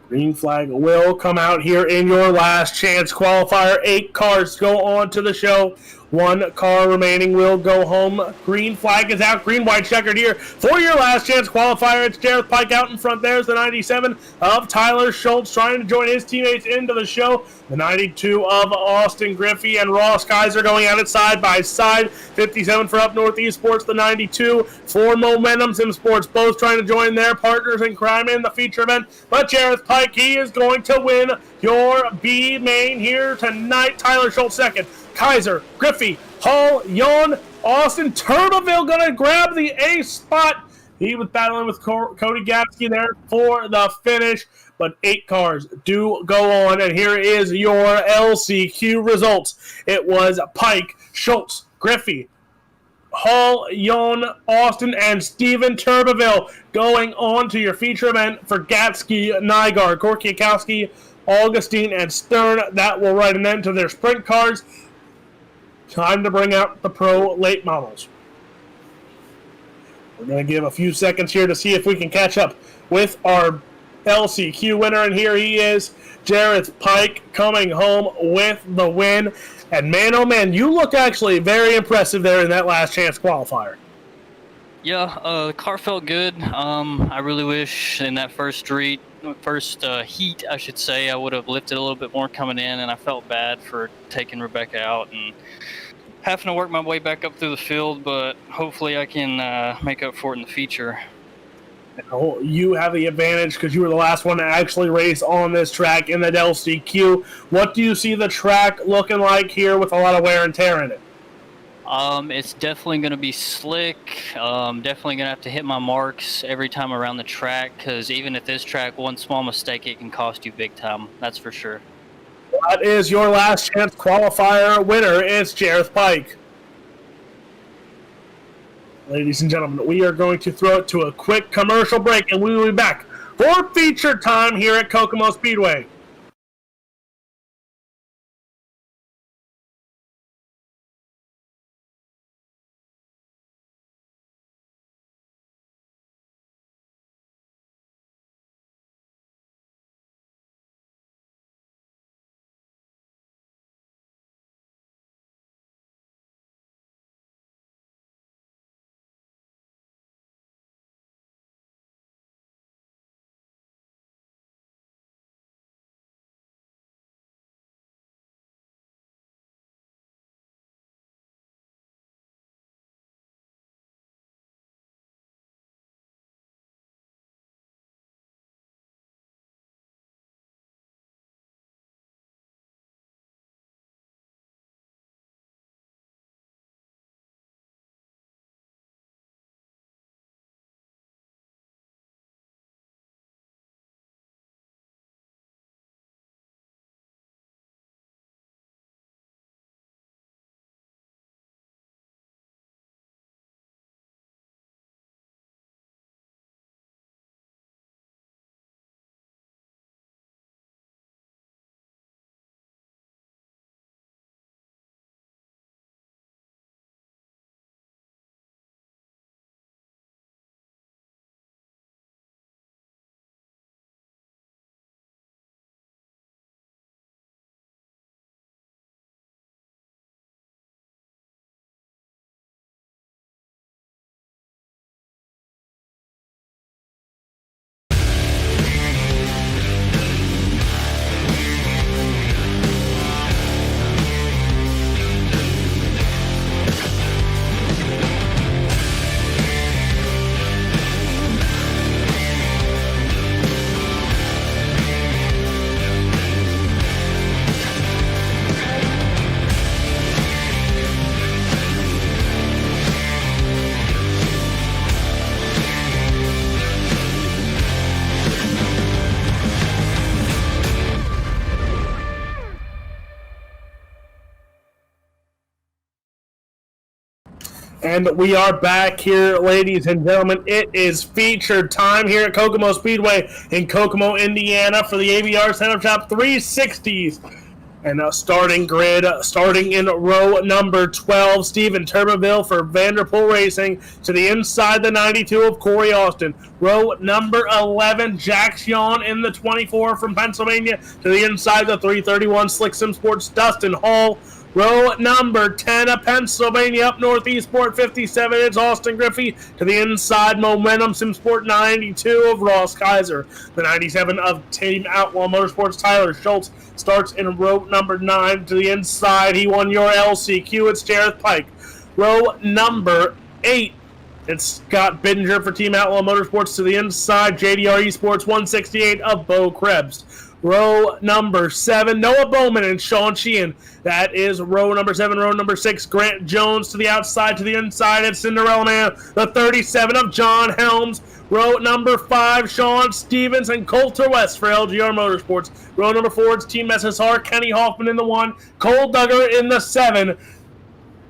Green flag will come out here in your last chance qualifier. 8 cars go on to the show. 1 car remaining will go home. Green flag is out. Green white checkered here for your last chance qualifier. It's Jareth Pike out in front. There's the 97 of Tyler Schultz trying to join his teammates into the show. The 92 of Austin Griffey and Ross Kaiser going at it side by side. 57 for Up North eSports. The 92 for Momentum Sim Sports. Both trying to join their partners in crime in the feature event. But Jareth Pike, he is going to win your B main here tonight. Tyler Schultz 2nd. Kaiser, Griffey, Hall, Yon, Austin, Turbeville gonna grab the A spot. He was battling with Cody Gatsky there for the finish, but 8 cars do go on, and here is your LCQ results. It was Pike, Schultz, Griffey, Hall, Yon, Austin, and Steven Turbeville going on to your feature event for Gatsky, Nygaard, Korkiakowski, Augustine, and Stern. That will write an end to their sprint cars. Time to bring out the pro late models. We're going to give a few seconds here to see if we can catch up with our LCQ winner, and here he is, Jareth Pike, coming home with the win. And man, oh man, you look actually very impressive there in that last chance qualifier. Yeah, the car felt good. I really wish in that first heat, I should say, I would have lifted a little bit more coming in, and I felt bad for taking Rebecca out and having to work my way back up through the field, but hopefully I can make up for it in the feature. You have the advantage because you were the last one to actually race on this track in the LCQ. What do you see the track looking like here with a lot of wear and tear in it? It's definitely going to be slick. Definitely going to have to hit my marks every time around the track, because even at this track, one small mistake, it can cost you big time. That's for sure. That is your last chance qualifier winner. It's Jareth Pike. Ladies and gentlemen, we are going to throw it to a quick commercial break, and we will be back for feature time here at Kokomo Speedway. And we are back here, ladies and gentlemen. It is featured time here at Kokomo Speedway in Kokomo, Indiana for the ABR Setup Shop 360s. And starting grid, starting in row number 12, Steven Turbeville for Vanderpool Racing to the inside the 92 of Corey Austin. Row number 11, Jack Sion in the 24 from Pennsylvania to the inside the 331 Slick Sim Sports, Dustin Hall. Row number 10 of Pennsylvania up north, eSport 57, it's Austin Griffey to the inside, Momentum SimSport 92 of Ross Kaiser. The 97 of Team Outlaw Motorsports, Tyler Schultz, starts in row number 9 to the inside. He won your LCQ, it's Jareth Pike. Row number 8, it's Scott Bidinger for Team Outlaw Motorsports to the inside, JDR Esports 168 of Bo Krebs. Row number 7, Noah Bowman and Sean Sheehan. That is row number 7. Row number 6, Grant Jones to the outside, to the inside. It's Cinderella Man, the 37 of John Helms. Row number 5, Sean Stevens and Coulter West for LGR Motorsports. Row number 4, it's Team SSR, Kenny Hoffman in the 1, Cole Duggar in the 7.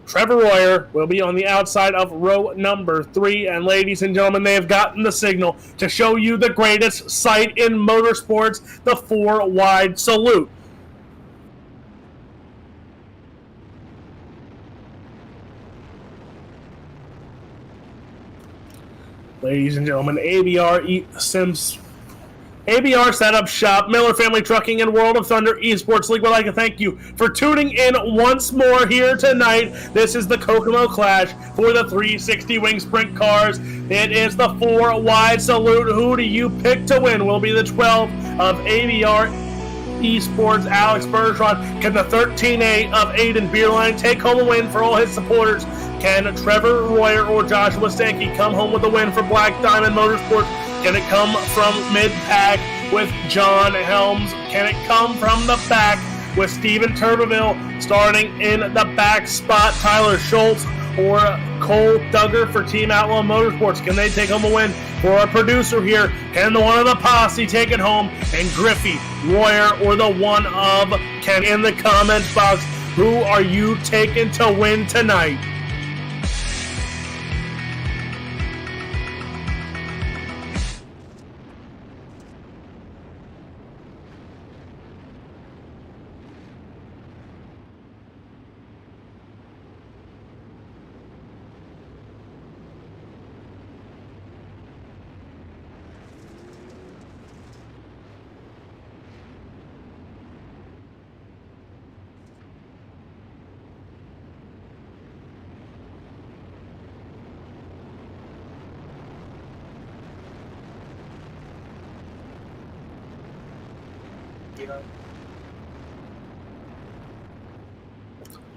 Trevor Royer will be on the outside of row number 3. And ladies and gentlemen, they have gotten the signal to show you the greatest sight in motorsports, the 4-wide salute. Ladies and gentlemen, ABR Setup Shop, Miller Family Trucking, and World of Thunder Esports League would like to thank you for tuning in once more here tonight. This is the Kokomo Clash for the 360 Wing Sprint Cars. It is the 4-wide salute. Who do you pick to win? Will be the 12 of ABR Esports, Alex Bergeron. Can the 13A of Aiden Beerline take home a win for all his supporters? Can Trevor Royer or Joshua Stanky come home with a win for Black Diamond Motorsports? Can it come from mid-pack with John Helms? Can it come from the back with Steven Turbeville starting in the back spot? Tyler Schultz or Cole Duggar for Team Outlaw Motorsports? Can they take home a win for our producer here? Can the one of the posse take it home? And Griffey, Royer, or the one of Ken? In the comments box, who are you taking to win tonight?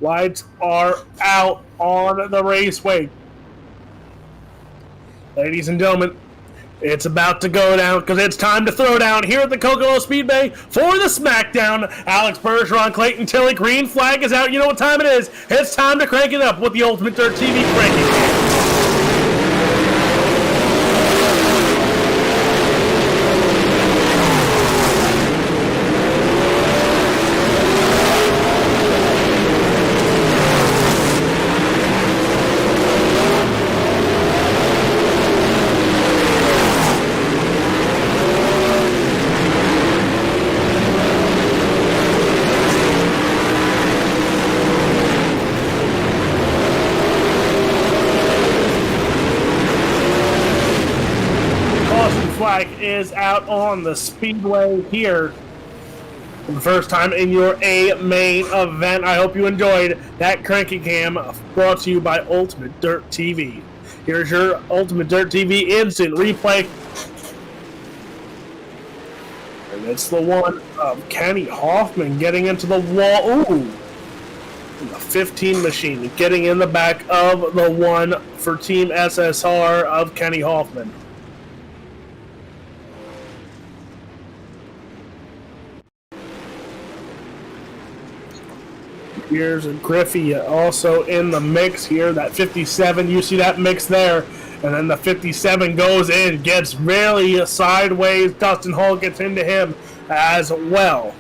Lights are out on the raceway. Ladies and gentlemen, it's about to go down because it's time to throw down here at the Kokomo Speedway for the SmackDown. Alex Bergeron, Clayton Tilley, green flag is out. You know what time it is. It's time to crank it up with the Ultimate Dirt TV cranking. Is out on the speedway here for the first time in your A main event. I hope you enjoyed that cranky cam brought to you by Ultimate Dirt TV. Here's your Ultimate Dirt TV instant replay. And it's the one of Kenny Hoffman getting into the wall. Ooh! The 15 machine getting in the back of the one for Team SSR of Kenny Hoffman. Here's Griffey also in the mix here. That 57, you see that mix there. And then the 57 goes in, gets really sideways. Dustin Hall gets into him as well.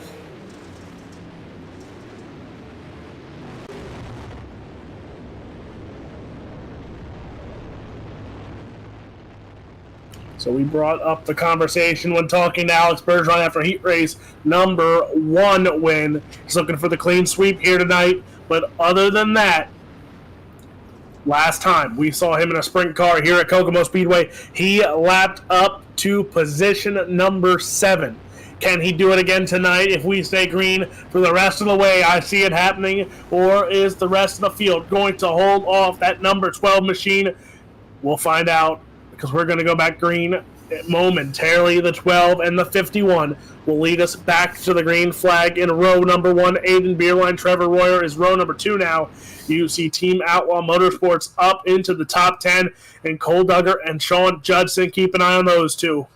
So we brought up the conversation when talking to Alex Bergeron after heat race number 1 win. He's looking for the clean sweep here tonight. But other than that, last time we saw him in a sprint car here at Kokomo Speedway, he lapped up to position number 7. Can he do it again tonight if we stay green for the rest of the way? I see it happening. Or is the rest of the field going to hold off that number 12 machine? We'll find out, because we're going to go back green momentarily. The 12 and the 51 will lead us back to the green flag in row number 1. Aiden Beerline, Trevor Royer is row number 2 now. You see Team Outlaw Motorsports up into the top 10, and Cole Duggar and Sean Judson. Keep an eye on those two.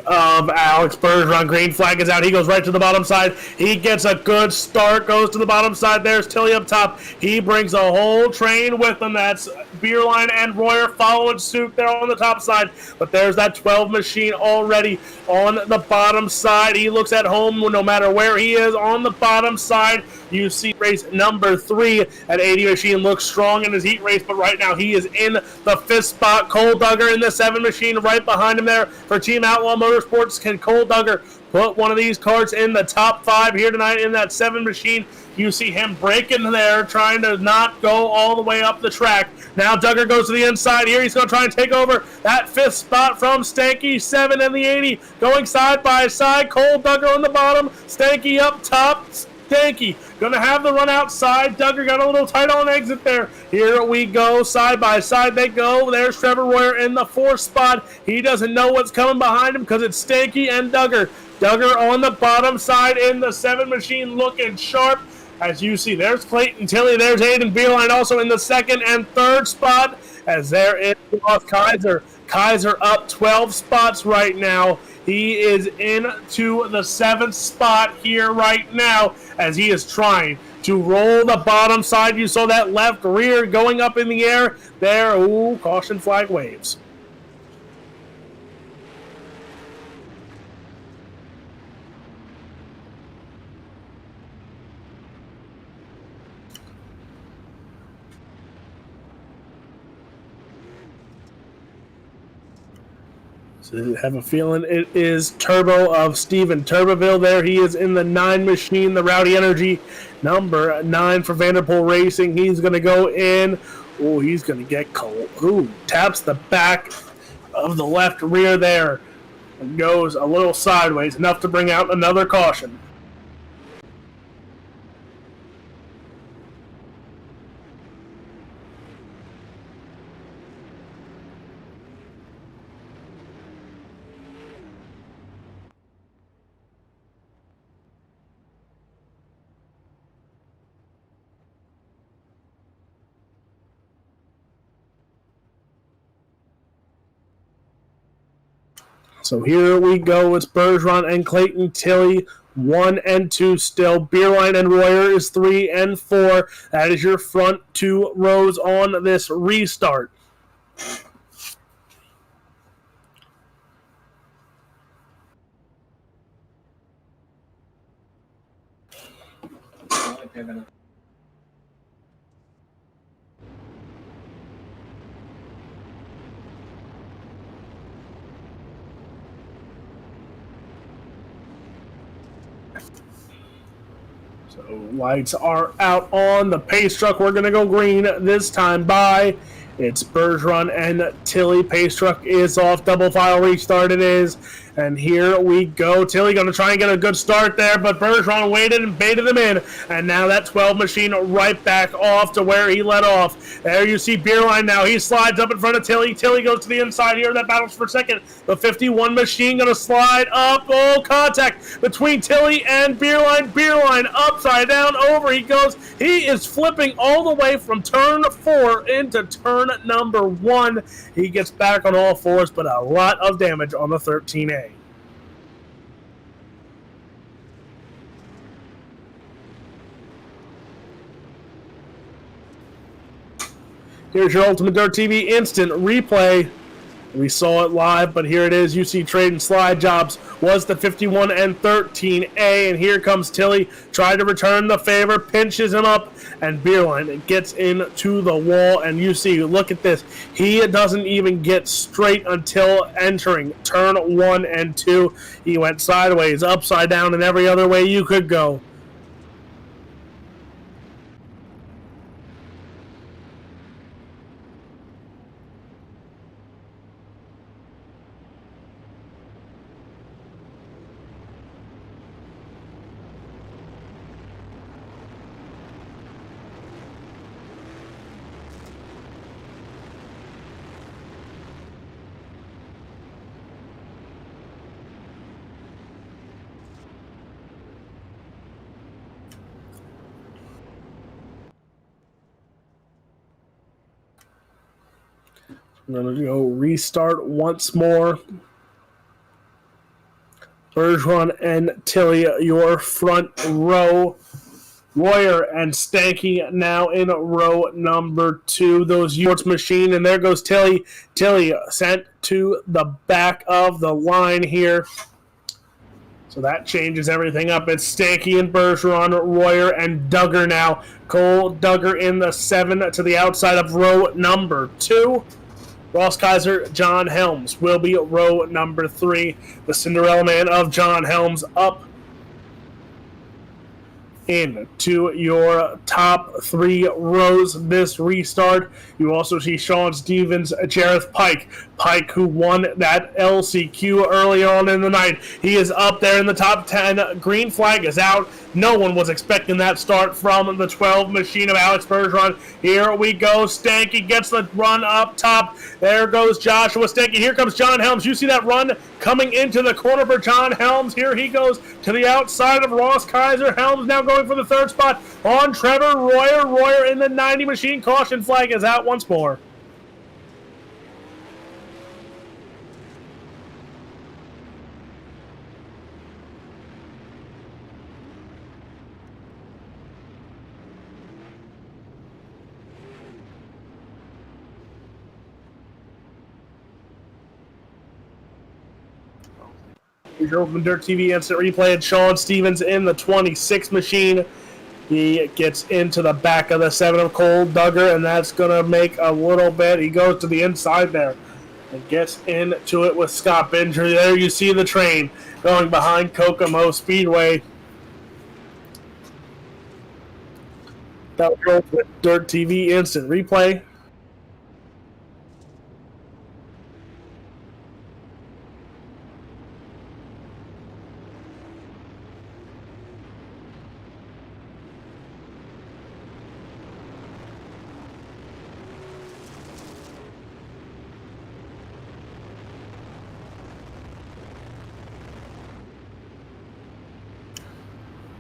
of Alex Bergeron. Green flag is out. He goes right to the bottom side. He gets a good start. Goes to the bottom side. There's Tilly up top. He brings a whole train with him. That's Beerline and Royer following suit there on the top side. But there's that 12 machine already on the bottom side. He looks at home no matter where he is on the bottom side. You see race number 3 at 80 machine looks strong in his heat race, but right now he is in the 5th spot. Cole Duggar in the 7 machine right behind him there for Team Outlaw Motorsports. Can Cole Duggar put one of these cars in the top 5 here tonight in that 7 machine? You see him breaking there, trying to not go all the way up the track. Now Duggar goes to the inside here. He's going to try and take over that 5th spot from Stanky. 7 and the 80 going side by side. Cole Duggar on the bottom. Stanky up top. Stanky going to have the run outside. Duggar got a little tight on exit there. Here we go. Side by side they go. There's Trevor Royer in the 4th spot. He doesn't know what's coming behind him because it's Stanky and Duggar. Duggar on the bottom side in the 7 machine looking sharp. As you see, there's Clayton Tilley. There's Aiden Beerline also in the 2nd and 3rd spot. As there is Ross Kaiser. Kaiser up 12 spots right now. He is into the 7th spot here right now as he is trying to roll the bottom side. You saw that left rear going up in the air. There, ooh, caution flag waves. So I have a feeling it is Turbo of Steven Turboville there. He is in the 9 machine, the Rowdy Energy, number 9 for Vanderpool Racing. He's going to go in. Oh, he's going to get cold. Ooh, taps the back of the left rear there. And goes a little sideways, enough to bring out another caution. So here we go. It's Bergeron and Clayton Tilley, 1 and 2 still. Beerline and Royer is 3 and 4. That is your front 2 rows on this restart. So lights are out on the pace truck. We're going to go green this time by. It's Bergeron and Tilley. Pace truck is off. Double file restart it is. And here we go. Tilley going to try and get a good start there, but Bergeron waited and baited him in. And now that 12 machine right back off to where he let off. There you see Beerline now. He slides up in front of Tilley. Tilley goes to the inside here. That battles for second. The 51 machine going to slide up. Oh, contact between Tilley and Beerline. Beerline upside down. Over he goes. He is flipping all the way from turn 4 into turn number 1. He gets back on all fours, but a lot of damage on the 13A. Here's your Ultimate Dirt TV instant replay. We saw it live, but here it is. UC Trade and Slide Jobs was the 51 and 13A, and here comes Tilley. Tried to return the favor, pinches him up, and Beerline gets into the wall. And you see, look at this. He doesn't even get straight until entering turn 1 and 2. He went sideways, upside down, and every other way you could go. I'm going to go restart once more. Bergeron and Tilly, your front row. Royer and Stanky now in row number 2. Those eSports machine, and there goes Tilly. Tilly sent to the back of the line here. So that changes everything up. It's Stanky and Bergeron, Royer and Duggar now. Cole Duggar in the 7 to the outside of row number 2. Ross Kaiser, John Helms will be row number 3. The Cinderella Man of John Helms up into your top 3 rows this restart. You also see Sean Stevens, Jareth Pike. Pike, who won that LCQ early on in the night. He is up there in the top 10. Green flag is out. No one was expecting that start from the 12 machine of Alex Bergeron. Here we go. Stanky gets the run up top. There goes Joshua Stanky. Here comes John Helms. You see that run coming into the corner for John Helms. Here he goes to the outside of Ross Kaiser. Helms now going for the 3rd spot on Trevor Royer. Royer in the 90 machine. Caution flag is out once more. Your UltimateDirtTV instant replay, and Sean Stevens in the 26 machine. He gets into the back of the 7 of Cole Duggar, and that's going to make a little bit. He goes to the inside there and gets into it with Scott Binger. There you see the train going behind Kokomo Speedway. That was your UltimateDirtTV instant replay.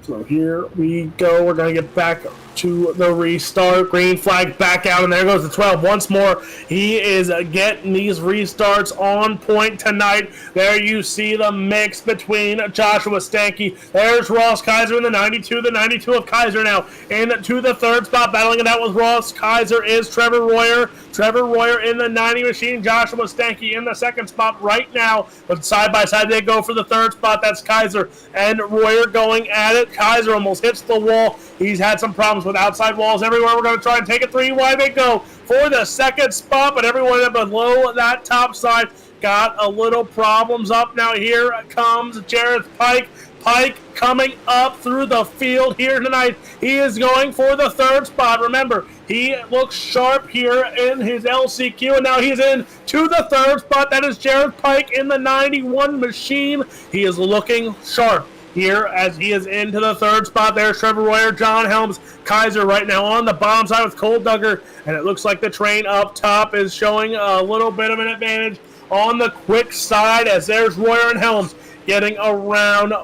So here we go. We're going to get back to the restart. Green flag back out, and there goes the 12 once more. He is getting these restarts on point tonight. There you see the mix between Joshua Stanky. There's Ross Kaiser in the 92. The 92 of Kaiser now into the 3rd spot. Battling it out with Ross Kaiser is Trevor Royer. Trevor Royer in the 90 machine. Joshua Stanky in the 2nd spot right now. But side by side they go for the 3rd spot. That's Kaiser and Royer going at it. Kaiser almost hits the wall. He's had some problems with outside walls everywhere. We're going to try and take it 3 wide. They go for the 2nd spot, but everyone below that top side got a little problems up. Now here comes Jareth Pike. Pike coming up through the field here tonight. He is going for the 3rd spot. Remember, he looks sharp here in his LCQ, and now he's in to the 3rd spot. That is Jareth Pike in the 91 machine. He is looking sharp here as he is into the 3rd spot. There's Trevor Royer, John Helms, Kaiser right now on the bottom side with Cole Duggar, and it looks like the train up top is showing a little bit of an advantage on the quick side as there's Royer and Helms getting around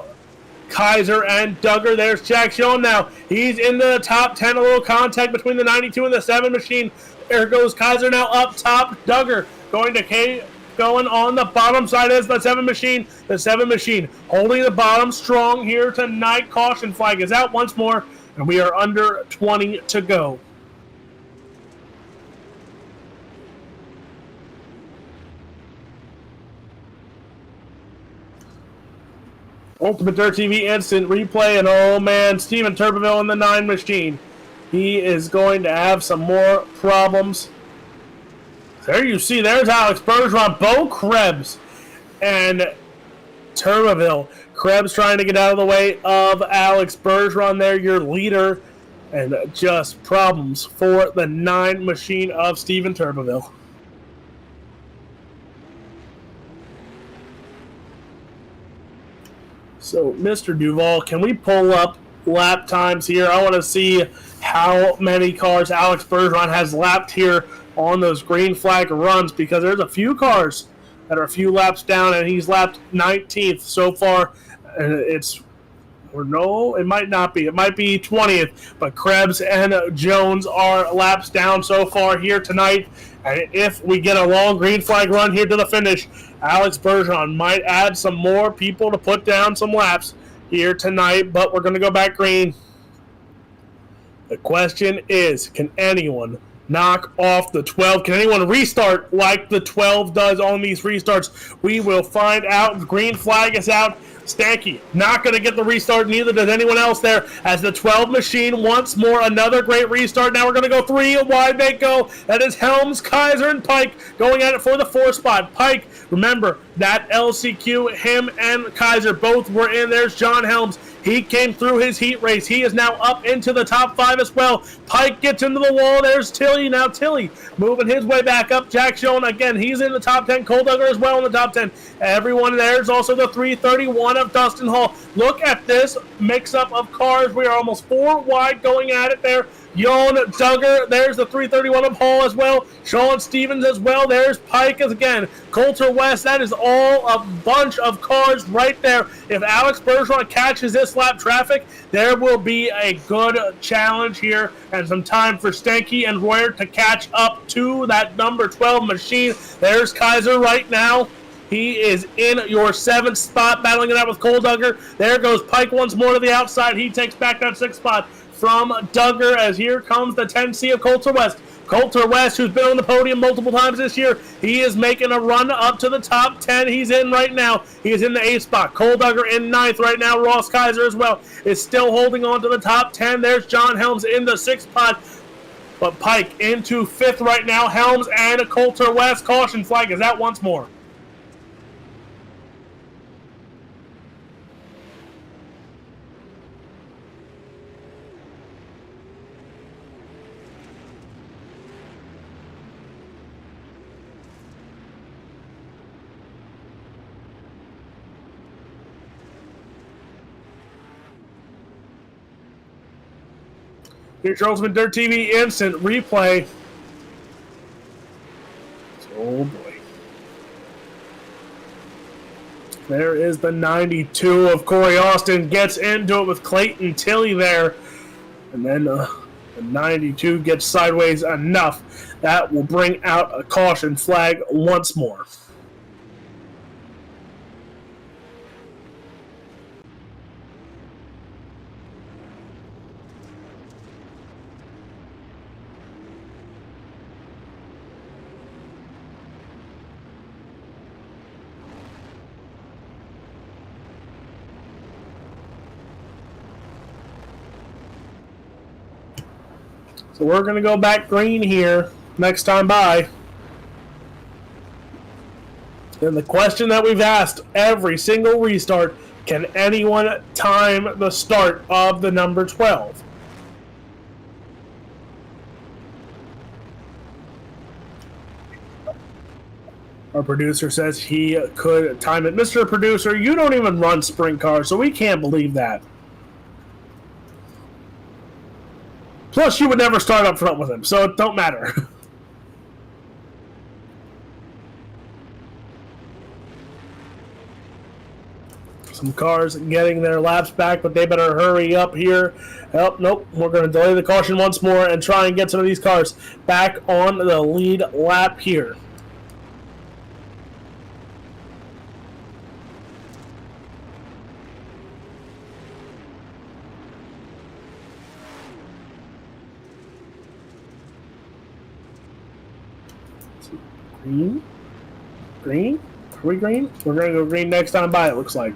Kaiser and Duggar. There's Jack Schoen now. He's in the top 10. A little contact between the 92 and the 7 machine. There goes Kaiser now up top. Duggar going to going on the bottom side is the 7 machine. The 7 machine holding the bottom strong here tonight. Caution flag is out once more, and we are under 20 to go. UltimateDirtTV instant replay, and oh man, Steven Turbeville in the 9 machine. He is going to have some more problems. There you see, there's Alex Bergeron, Bo Krebs, and Turbeville. Krebs trying to get out of the way of Alex Bergeron there, your leader, and just problems for the 9 machine of Steven Turbeville. So, Mr. Duval, can we pull up lap times here? I want to see how many cars Alex Bergeron has lapped here on those green flag runs, because there's a few cars that are a few laps down, and he's lapped 19th so far. And it's Or no, it might not be. It might be 20th. But Krebs and Jones are laps down so far here tonight. And if we get a long green flag run here to the finish, Alex Bergeron might add some more people to put down some laps here tonight. But we're going to go back green. The question is, can anyone knock off the 12? Can anyone restart like the 12 does on these restarts? We will find out. The green flag is out. Stanky not going to get the restart, neither does anyone else there, as the 12 machine once more, another great restart. Now we're going to go 3 wide they go. That is Helms, Kaiser, and Pike going at it for the 4 spot. Pike, remember, that LCQ, him and Kaiser both were in. There's John Helms. He came through his heat race. He is now up into the top 5 as well. Pike gets into the wall. There's Tilly. Now Tilly moving his way back up. Jack Schoen, again, he's in the top 10. Cole Duggar as well in the top 10. Everyone there's also the 331 of Dustin Hall. Look at this mix-up of cars. We are almost 4 wide going at it there. Jon Duggar, there's the 331 of Hall as well. Sean Stevens as well. There's Pike again. Coulter West, that is all a bunch of cars right there. If Alex Bergeron catches this lap traffic, there will be a good challenge here and some time for Stanky and Royer to catch up to that number 12 machine. There's Kaiser right now. He is in your 7th spot, battling it out with Cole Duggar. There goes Pike once more to the outside. He takes back that 6th spot from Duggar, as here comes the 10C of Coulter West. Coulter West, who's been on the podium multiple times this year, he is making a run up to the top 10. He's in right now. He is in the 8th spot. Cole Duggar in 9th right now. Ross Kaiser as well is still holding on to the top 10. There's John Helms in the 6th spot. But Pike into 5th right now. Helms and Coulter West. Caution flag is out once more. Here's your UltimateDirtTV instant replay. Oh boy. There is the 92 of Corey Austin. Gets into it with Clayton Tilley there. And then the 92 gets sideways enough. That will bring out a caution flag once more. So we're going to go back green here next time by. And the question that we've asked every single restart, can anyone time the start of the number 12? Our producer says he could time it. Mr. Producer, you don't even run sprint cars, so we can't believe that. Plus, you would never start up front with him, so it don't matter. Some cars getting their laps back, but they better hurry up here. Oh, nope, we're going to delay the caution once more and try and get some of these cars back on the lead lap here. Green? Green? Are we green? We're going to go green next time by, it looks like.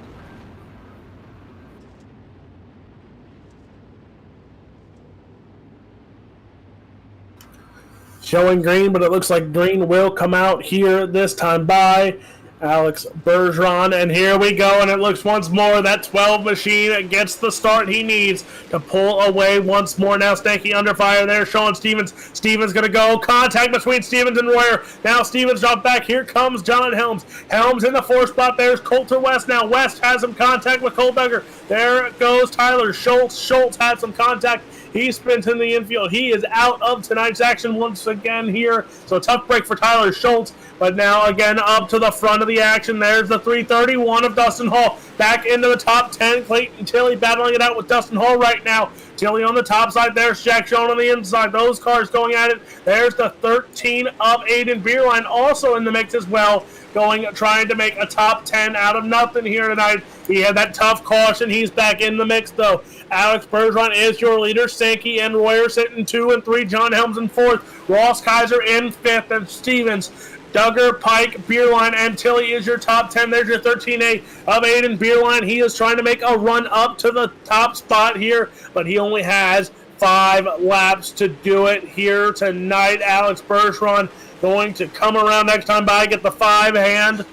Showing green, but it looks like green will come out here this time by Alex Bergeron. And here we go, and it looks once more that 12 machine gets the start he needs to pull away once more. Now Stanky under fire there. Sean Stevens. Stevens going to go. Contact between Stevens and Royer. Now Stevens dropped back. Here comes John Helms. Helms in the 4th spot. There's Coulter West. Now West has some contact with Cole Duggar. There goes Tyler Schultz. Schultz had some contact. He spins in the infield. He is out of tonight's action once again here. So tough break for Tyler Schultz. But now again up to the front of the action. There's the 331 of Dustin Hall. Back into the top 10. Clayton Tilley battling it out with Dustin Hall right now. Tilley on the top side. There's Jack Schoen on the inside. Those cars going at it. There's the 13 of Aiden Beerline also in the mix as well. Trying to make a top 10 out of nothing here tonight. He had that tough caution. He's back in the mix, though. Alex Bergeron is your leader. Sankey and Royer sitting 2 and 3. John Helms in 4th. Ross Kaiser in 5th. And Stevens, Duggar, Pike, Beerline, and Tilley is your top 10. There's your 13A of Aiden Beerline. He is trying to make a run up to the top spot here, but he only has 5 laps to do it here tonight. Alex Bergeron going to come around next time by, get the 5 hand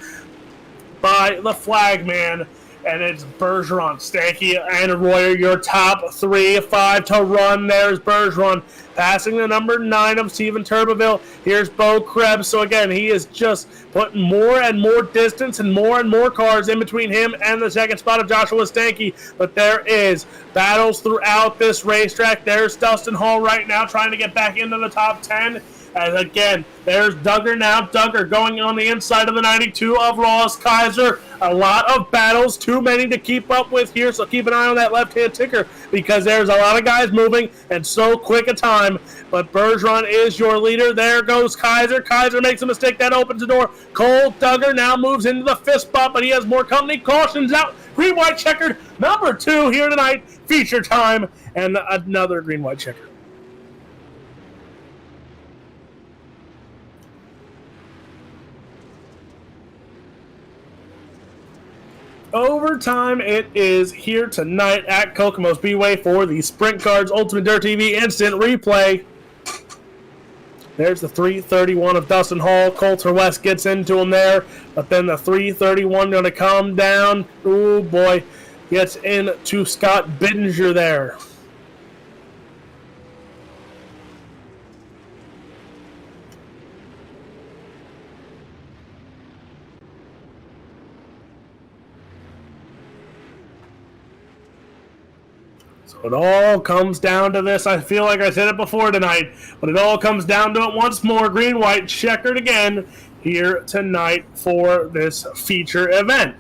by the flag man. And it's Bergeron, Stanky, and Royer, your top 3. 5 to run. There's Bergeron passing the number 9 of Steven Turbeville. Here's Bo Krebs. So again, he is just putting more and more distance and more cars in between him and the second spot of Joshua Stanky. But there is battles throughout this racetrack. There's Dustin Hall right now trying to get back into the top 10. And again, there's Duggar now. Duggar going on the inside of the 92 of Ross Kaiser. A lot of battles, too many to keep up with here, so keep an eye on that left-hand ticker because there's a lot of guys moving and so quick a time. But Bergeron is your leader. There goes Kaiser. Kaiser makes a mistake. That opens the door. Cole Duggar now moves into the 5th spot, but he has more company. Cautions out. Green-white checkered. Number 2 here tonight. Feature time. And another green-white checkered. Overtime it is here tonight at Kokomo Speedway for the Sprintcars UltimateDirtTV instant replay. There's the 331 of Dustin Hall. Coulter West gets into him there, but then the 331 going to come down. Oh boy, gets into Scott Bittinger there. So it all comes down to this. I feel like I said it before tonight, but it all comes down to it once more. Green-white checkered again here tonight for this feature event.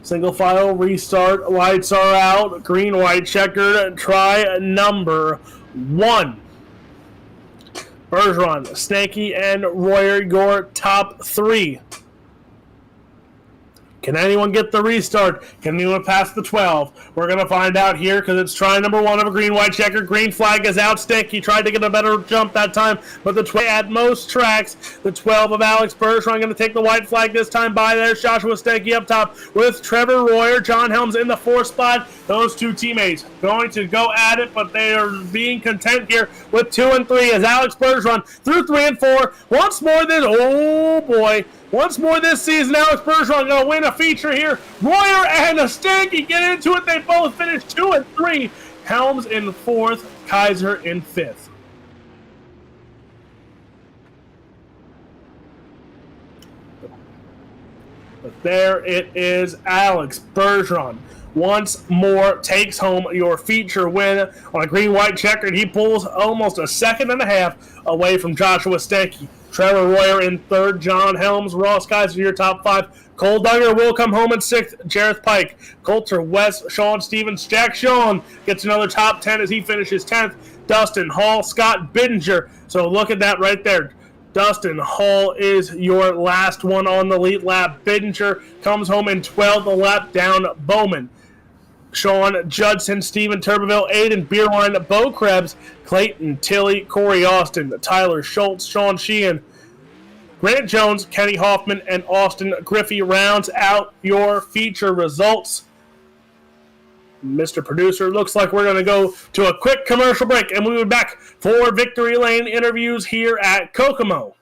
Single file restart. Lights are out. Green, white, checkered. Try number 1. Bergeron, Stanky, and Royer, your top 3. Can anyone get the restart? Can anyone pass the 12? We're going to find out here because it's try number 1 of a green-white checker. Green flag is out. Stanky tried to get a better jump that time, but the 12 at most tracks. The 12 of Alex Bergeron going to take the white flag this time by. There's Joshua Stanky up top with Trevor Royer. John Helms in the 4th spot. Those 2 teammates going to go at it, but they are being content here with 2 and 3 as Alex Bergeron through 3 and 4. Once more this, oh boy. Once more this season, Alex Bergeron going to win a feature here. Royer and Stanky get into it. They both finish 2 and 3. Helms in 4th, Kaiser in 5th. But there it is, Alex Bergeron once more takes home your feature win on a green-white checkered. He pulls almost a second and a half away from Joshua Stanky. Trevor Royer in 3rd, John Helms, Ross Kaiser, your top 5. Cole Duggar will come home in 6th, Jareth Pike. Coulter West, Sean Stevens, Jack Schoen gets another top 10 as he finishes 10th. Dustin Hall, Scott Bittinger. So look at that right there. Dustin Hall is your last one on the lead lap. Bittinger comes home in 12th, a lap down Bowman. Sean Judson, Steven Turbeville, Aiden Beerline, Bo Krebs, Clayton Tilley, Corey Austin, Tyler Schultz, Sean Sheehan, Grant Jones, Kenny Hoffman, and Austin Griffey rounds out your feature results. Mr. Producer, looks like we're going to go to a quick commercial break, and we'll be back for Victory Lane interviews here at Kokomo.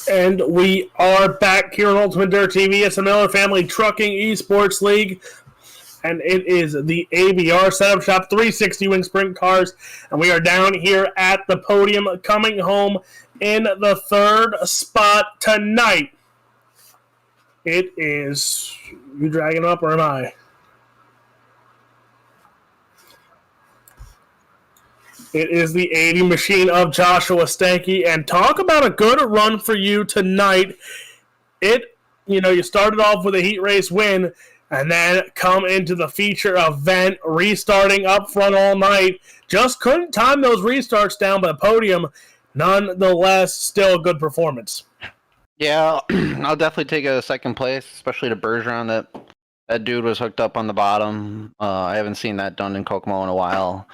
And we are back here on Ultimate Dirt TV. It's the Miller Family Trucking Esports League. And it is the ABR Setup Shop 360 Wing Sprint Cars. And we are down here at the podium coming home in the third spot tonight. It is... You dragging up or am I? It is the 80 machine of Joshua Stanky. And talk about a good run for you tonight. You started off with a heat race win and then come into the feature event, restarting up front all night. Just couldn't time those restarts down, but the podium, nonetheless, still a good performance. Yeah, I'll definitely take a second place, especially to Bergeron. That dude was hooked up on the bottom. I haven't seen that done in Kokomo in a while.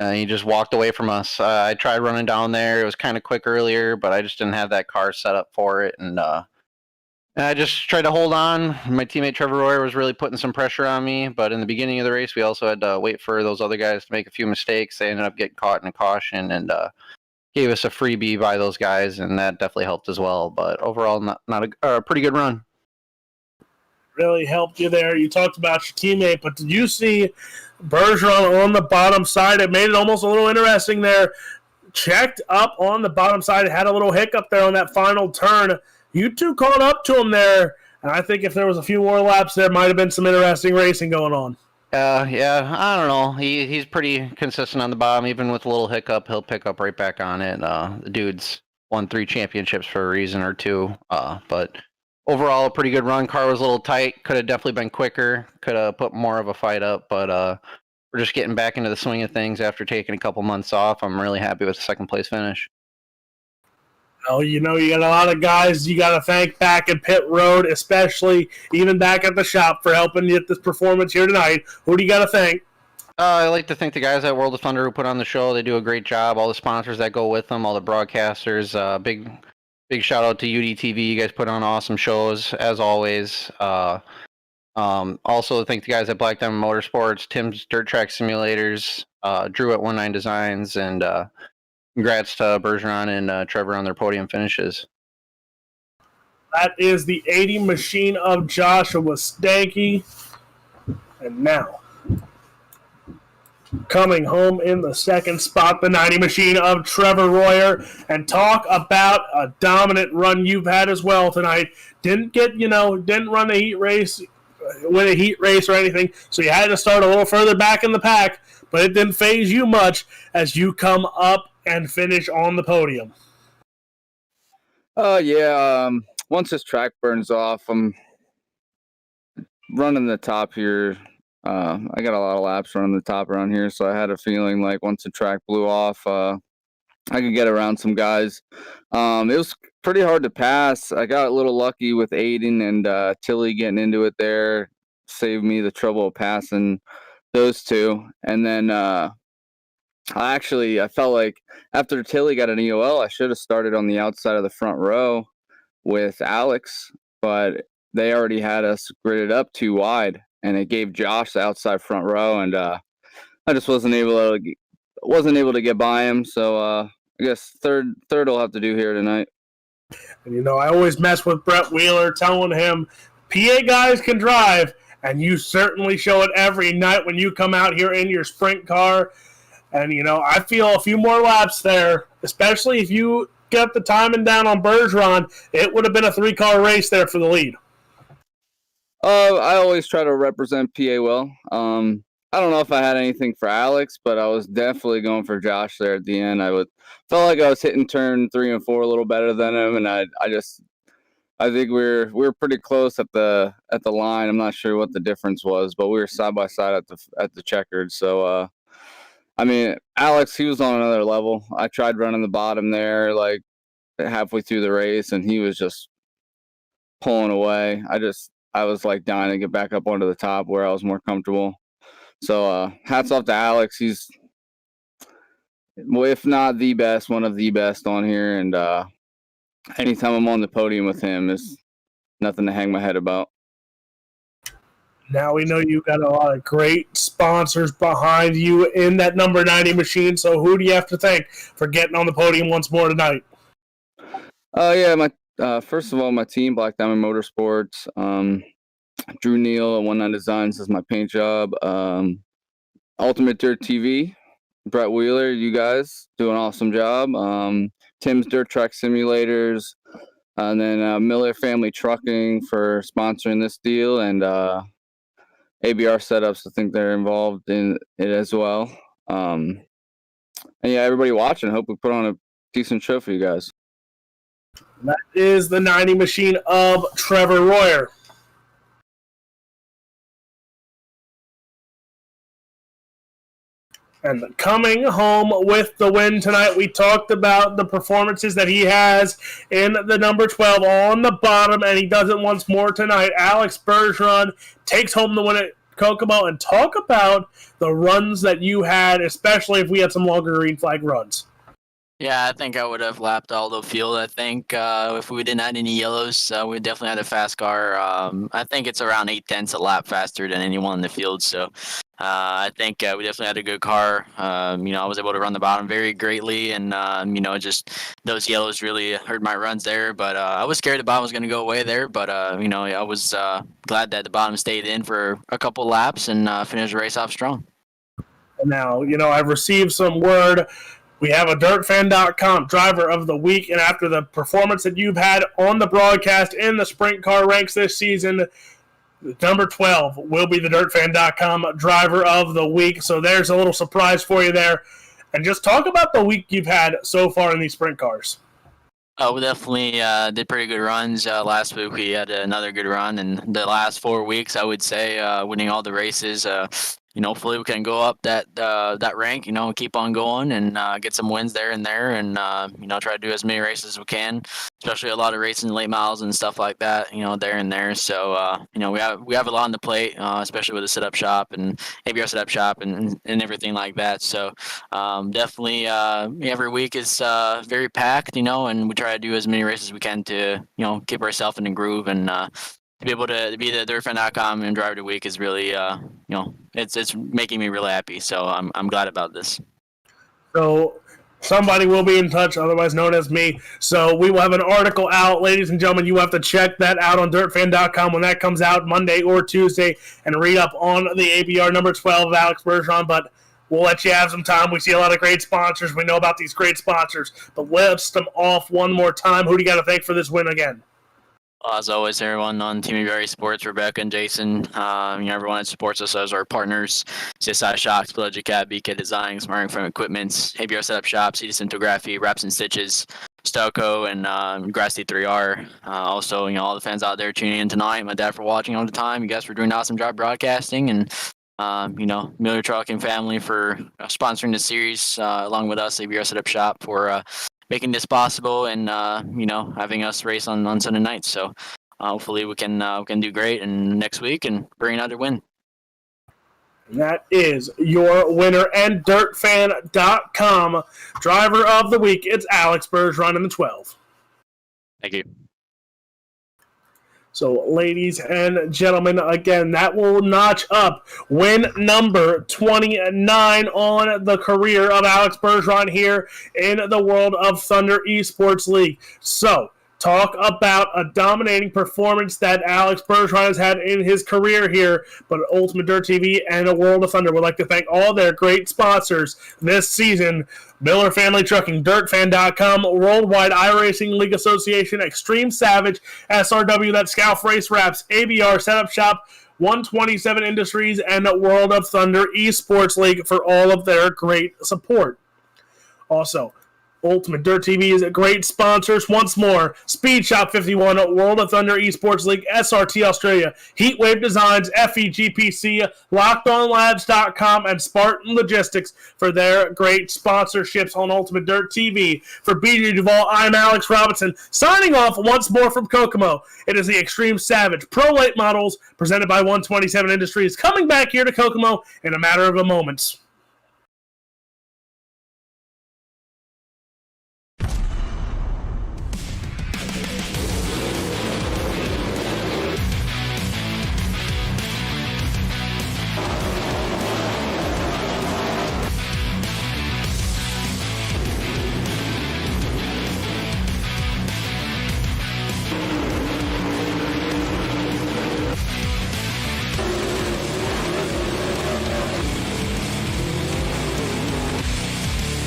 He just walked away from us. I tried running down there. It was kind of quick earlier, but I just didn't have that car set up for it. And I just tried to hold on. My teammate Trevor Royer was really putting some pressure on me. But in the beginning of the race, we also had to wait for those other guys to make a few mistakes. They ended up getting caught in a caution and gave us a freebie by those guys, and that definitely helped as well. But overall, not a pretty good run. Really helped you there. You talked about your teammate, but did you see Bergeron on the bottom side? It made it almost a little interesting there. Checked up on the bottom side. It had a little hiccup there on that final turn. You two caught up to him there, and I think if there was a few more laps, there might have been some interesting racing going on. Yeah, I don't know. He's pretty consistent on the bottom. Even with a little hiccup, he'll pick up right back on it. The dude's won 3 championships for a reason or two. But overall, a pretty good run. Car was a little tight. Could have definitely been quicker. Could have put more of a fight up. But we're just getting back into the swing of things after taking a couple months off. I'm really happy with the second place finish. Well, you got a lot of guys you got to thank back at pit road, especially even back at the shop for helping you get this performance here tonight. Who do you got to thank? I like to thank the guys at World of Thunder who put on the show. They do a great job. All the sponsors that go with them, all the broadcasters. Big shout out to UDTV. You guys put on awesome shows as always. Also thank the guys at Black Diamond Motorsports, Tim's Dirt Track Simulators, Drew at 19 Designs, and congrats to Bergeron and Trevor on their podium finishes. That is the 80 machine of Joshua Stanky. And now, coming home in the second spot, the 90 machine of Trevor Royer. And talk about a dominant run you've had as well tonight. Didn't run a heat race, win a heat race or anything, so you had to start a little further back in the pack, but it didn't faze you much as you come up and finish on the podium. Once this track burns off, I'm running the top here. I got a lot of laps running the top around here, so I had a feeling like once the track blew off, I could get around some guys. It was pretty hard to pass. I got a little lucky with Aiden and Tilly getting into it there. Saved me the trouble of passing those two. And then I felt like after Tilly got an EOL, I should have started on the outside of the front row with Alex, but they already had us gridded up too wide, and it gave Josh the outside front row, and I just wasn't able to get by him. So I guess third will have to do here tonight. And I always mess with Brett Wheeler, telling him PA guys can drive, and you certainly show it every night when you come out here in your sprint car. And, I feel a few more laps there, especially if you get the timing down on Bergeron, it would have been a 3-car race there for the lead. I always try to represent PA well. I don't know if I had anything for Alex, but I was definitely going for Josh there at the end. Felt like I was hitting turn 3 and 4 a little better than him, and I think we were pretty close at the line. I'm not sure what the difference was, but we were side by side at the checkered. So Alex, he was on another level. I tried running the bottom there like halfway through the race, and he was just pulling away. I was like dying to get back up onto the top where I was more comfortable. So hats off to Alex. He's, if not the best, one of the best on here. And anytime I'm on the podium with him is nothing to hang my head about. Now we know you've got a lot of great sponsors behind you in that number 90 machine. So who do you have to thank for getting on the podium once more tonight? My First of all, my team, Black Diamond Motorsports. Drew Neal at 19 Designs is my paint job. Ultimate Dirt TV, Brett Wheeler, you guys do an awesome job. Tim's Dirt Track Simulators, and then Miller Family Trucking for sponsoring this deal, and ABR Setups. I think they're involved in it as well. And yeah, everybody watching, I hope we put on a decent show for you guys. That is the 90 machine of Trevor Royer. And coming home with the win tonight, we talked about the performances that he has in the number 12 on the bottom, and he does it once more tonight. Alex Bergeron takes home the win at Kokomo, and talk about the runs that you had, especially if we had some longer green flag runs. Yeah, I think I would have lapped all the field. I think if we didn't add any yellows, we definitely had a fast car. I think it's around 8/10 a lap faster than anyone in the field. So I think we definitely had a good car. I was able to run the bottom very greatly, and just those yellows really hurt my runs there. But I was scared the bottom was going to go away there. But I was glad that the bottom stayed in for a couple laps and finished the race off strong. Now, I've received some word. We have a DirtFan.com driver of the week, and after the performance that you've had on the broadcast in the sprint car ranks this season, number 12 will be the DirtFan.com driver of the week. So there's a little surprise for you there. And just talk about the week you've had so far in these sprint cars. We definitely did pretty good runs. Last week we had another good run, and the last 4 weeks, I would say, winning all the races. Hopefully we can go up that rank, keep on going and get some wins there and there, and try to do as many races as we can, especially a lot of racing late models and stuff like that, there and there. So we have a lot on the plate, especially with the setup shop and ABR setup shop and everything like that. So definitely every week is very packed, and we try to do as many races as we can to keep ourselves in the groove, and to be able to be the DirtFan.com and driver of the week is really, it's making me really happy. So I'm glad about this. So somebody will be in touch, otherwise known as me. So we will have an article out, ladies and gentlemen. You have to check that out on DirtFan.com when that comes out Monday or Tuesday, and read up on the ABR number 12 of Alex Bergeron. But we'll let you have some time. We see a lot of great sponsors. We know about these great sponsors. But list them off one more time. Who do you got to thank for this win again? As always, everyone on Team eSports, Rebecca and Jason, everyone that supports us as our partners, CSI Shocks, Pelagic Cat, BK Design, Smart Frame Equipments, ABR Setup Shop, CD Syntography, Wraps and Stitches, Stelco, and Grass D3R. Also, all the fans out there tuning in tonight, my dad for watching all the time. You guys for doing an awesome job broadcasting, and Miller Trucking family for sponsoring the series along with us, ABR Setup Shop, for making this possible, and having us race on Sunday nights. So hopefully we can do great and next week and bring another win. That is your winner and DirtFan.com driver of the week. It's Alex Bergeron in the 12. Thank you. So, ladies and gentlemen, again, that will notch up win number 29 on the career of Alex Bergeron here in the World of Thunder Esports League. So, talk about a dominating performance that Alex Bergeron has had in his career here, but UltimateDirtTV and the World of Thunder would like to thank all their great sponsors this season: Miller Family Trucking, DirtFan.com, Worldwide iRacing League Association, Extreme Savage, SRW, that Scalf Race Wraps, ABR Setup Shop, 127 Industries, and World of Thunder Esports League for all of their great support. Also, Ultimate Dirt TV is a great sponsors. Once more, Speed Shop 51, World of Thunder Esports League, SRT Australia, Heatwave Designs, FEGPC, LockedOnLabs.com, and Spartan Logistics for their great sponsorships on Ultimate Dirt TV. For BJ Duvall, I'm Alex Robinson, signing off once more from Kokomo. It is the Extreme Savage Pro Late Models presented by 127 Industries, coming back here to Kokomo in a matter of a moment.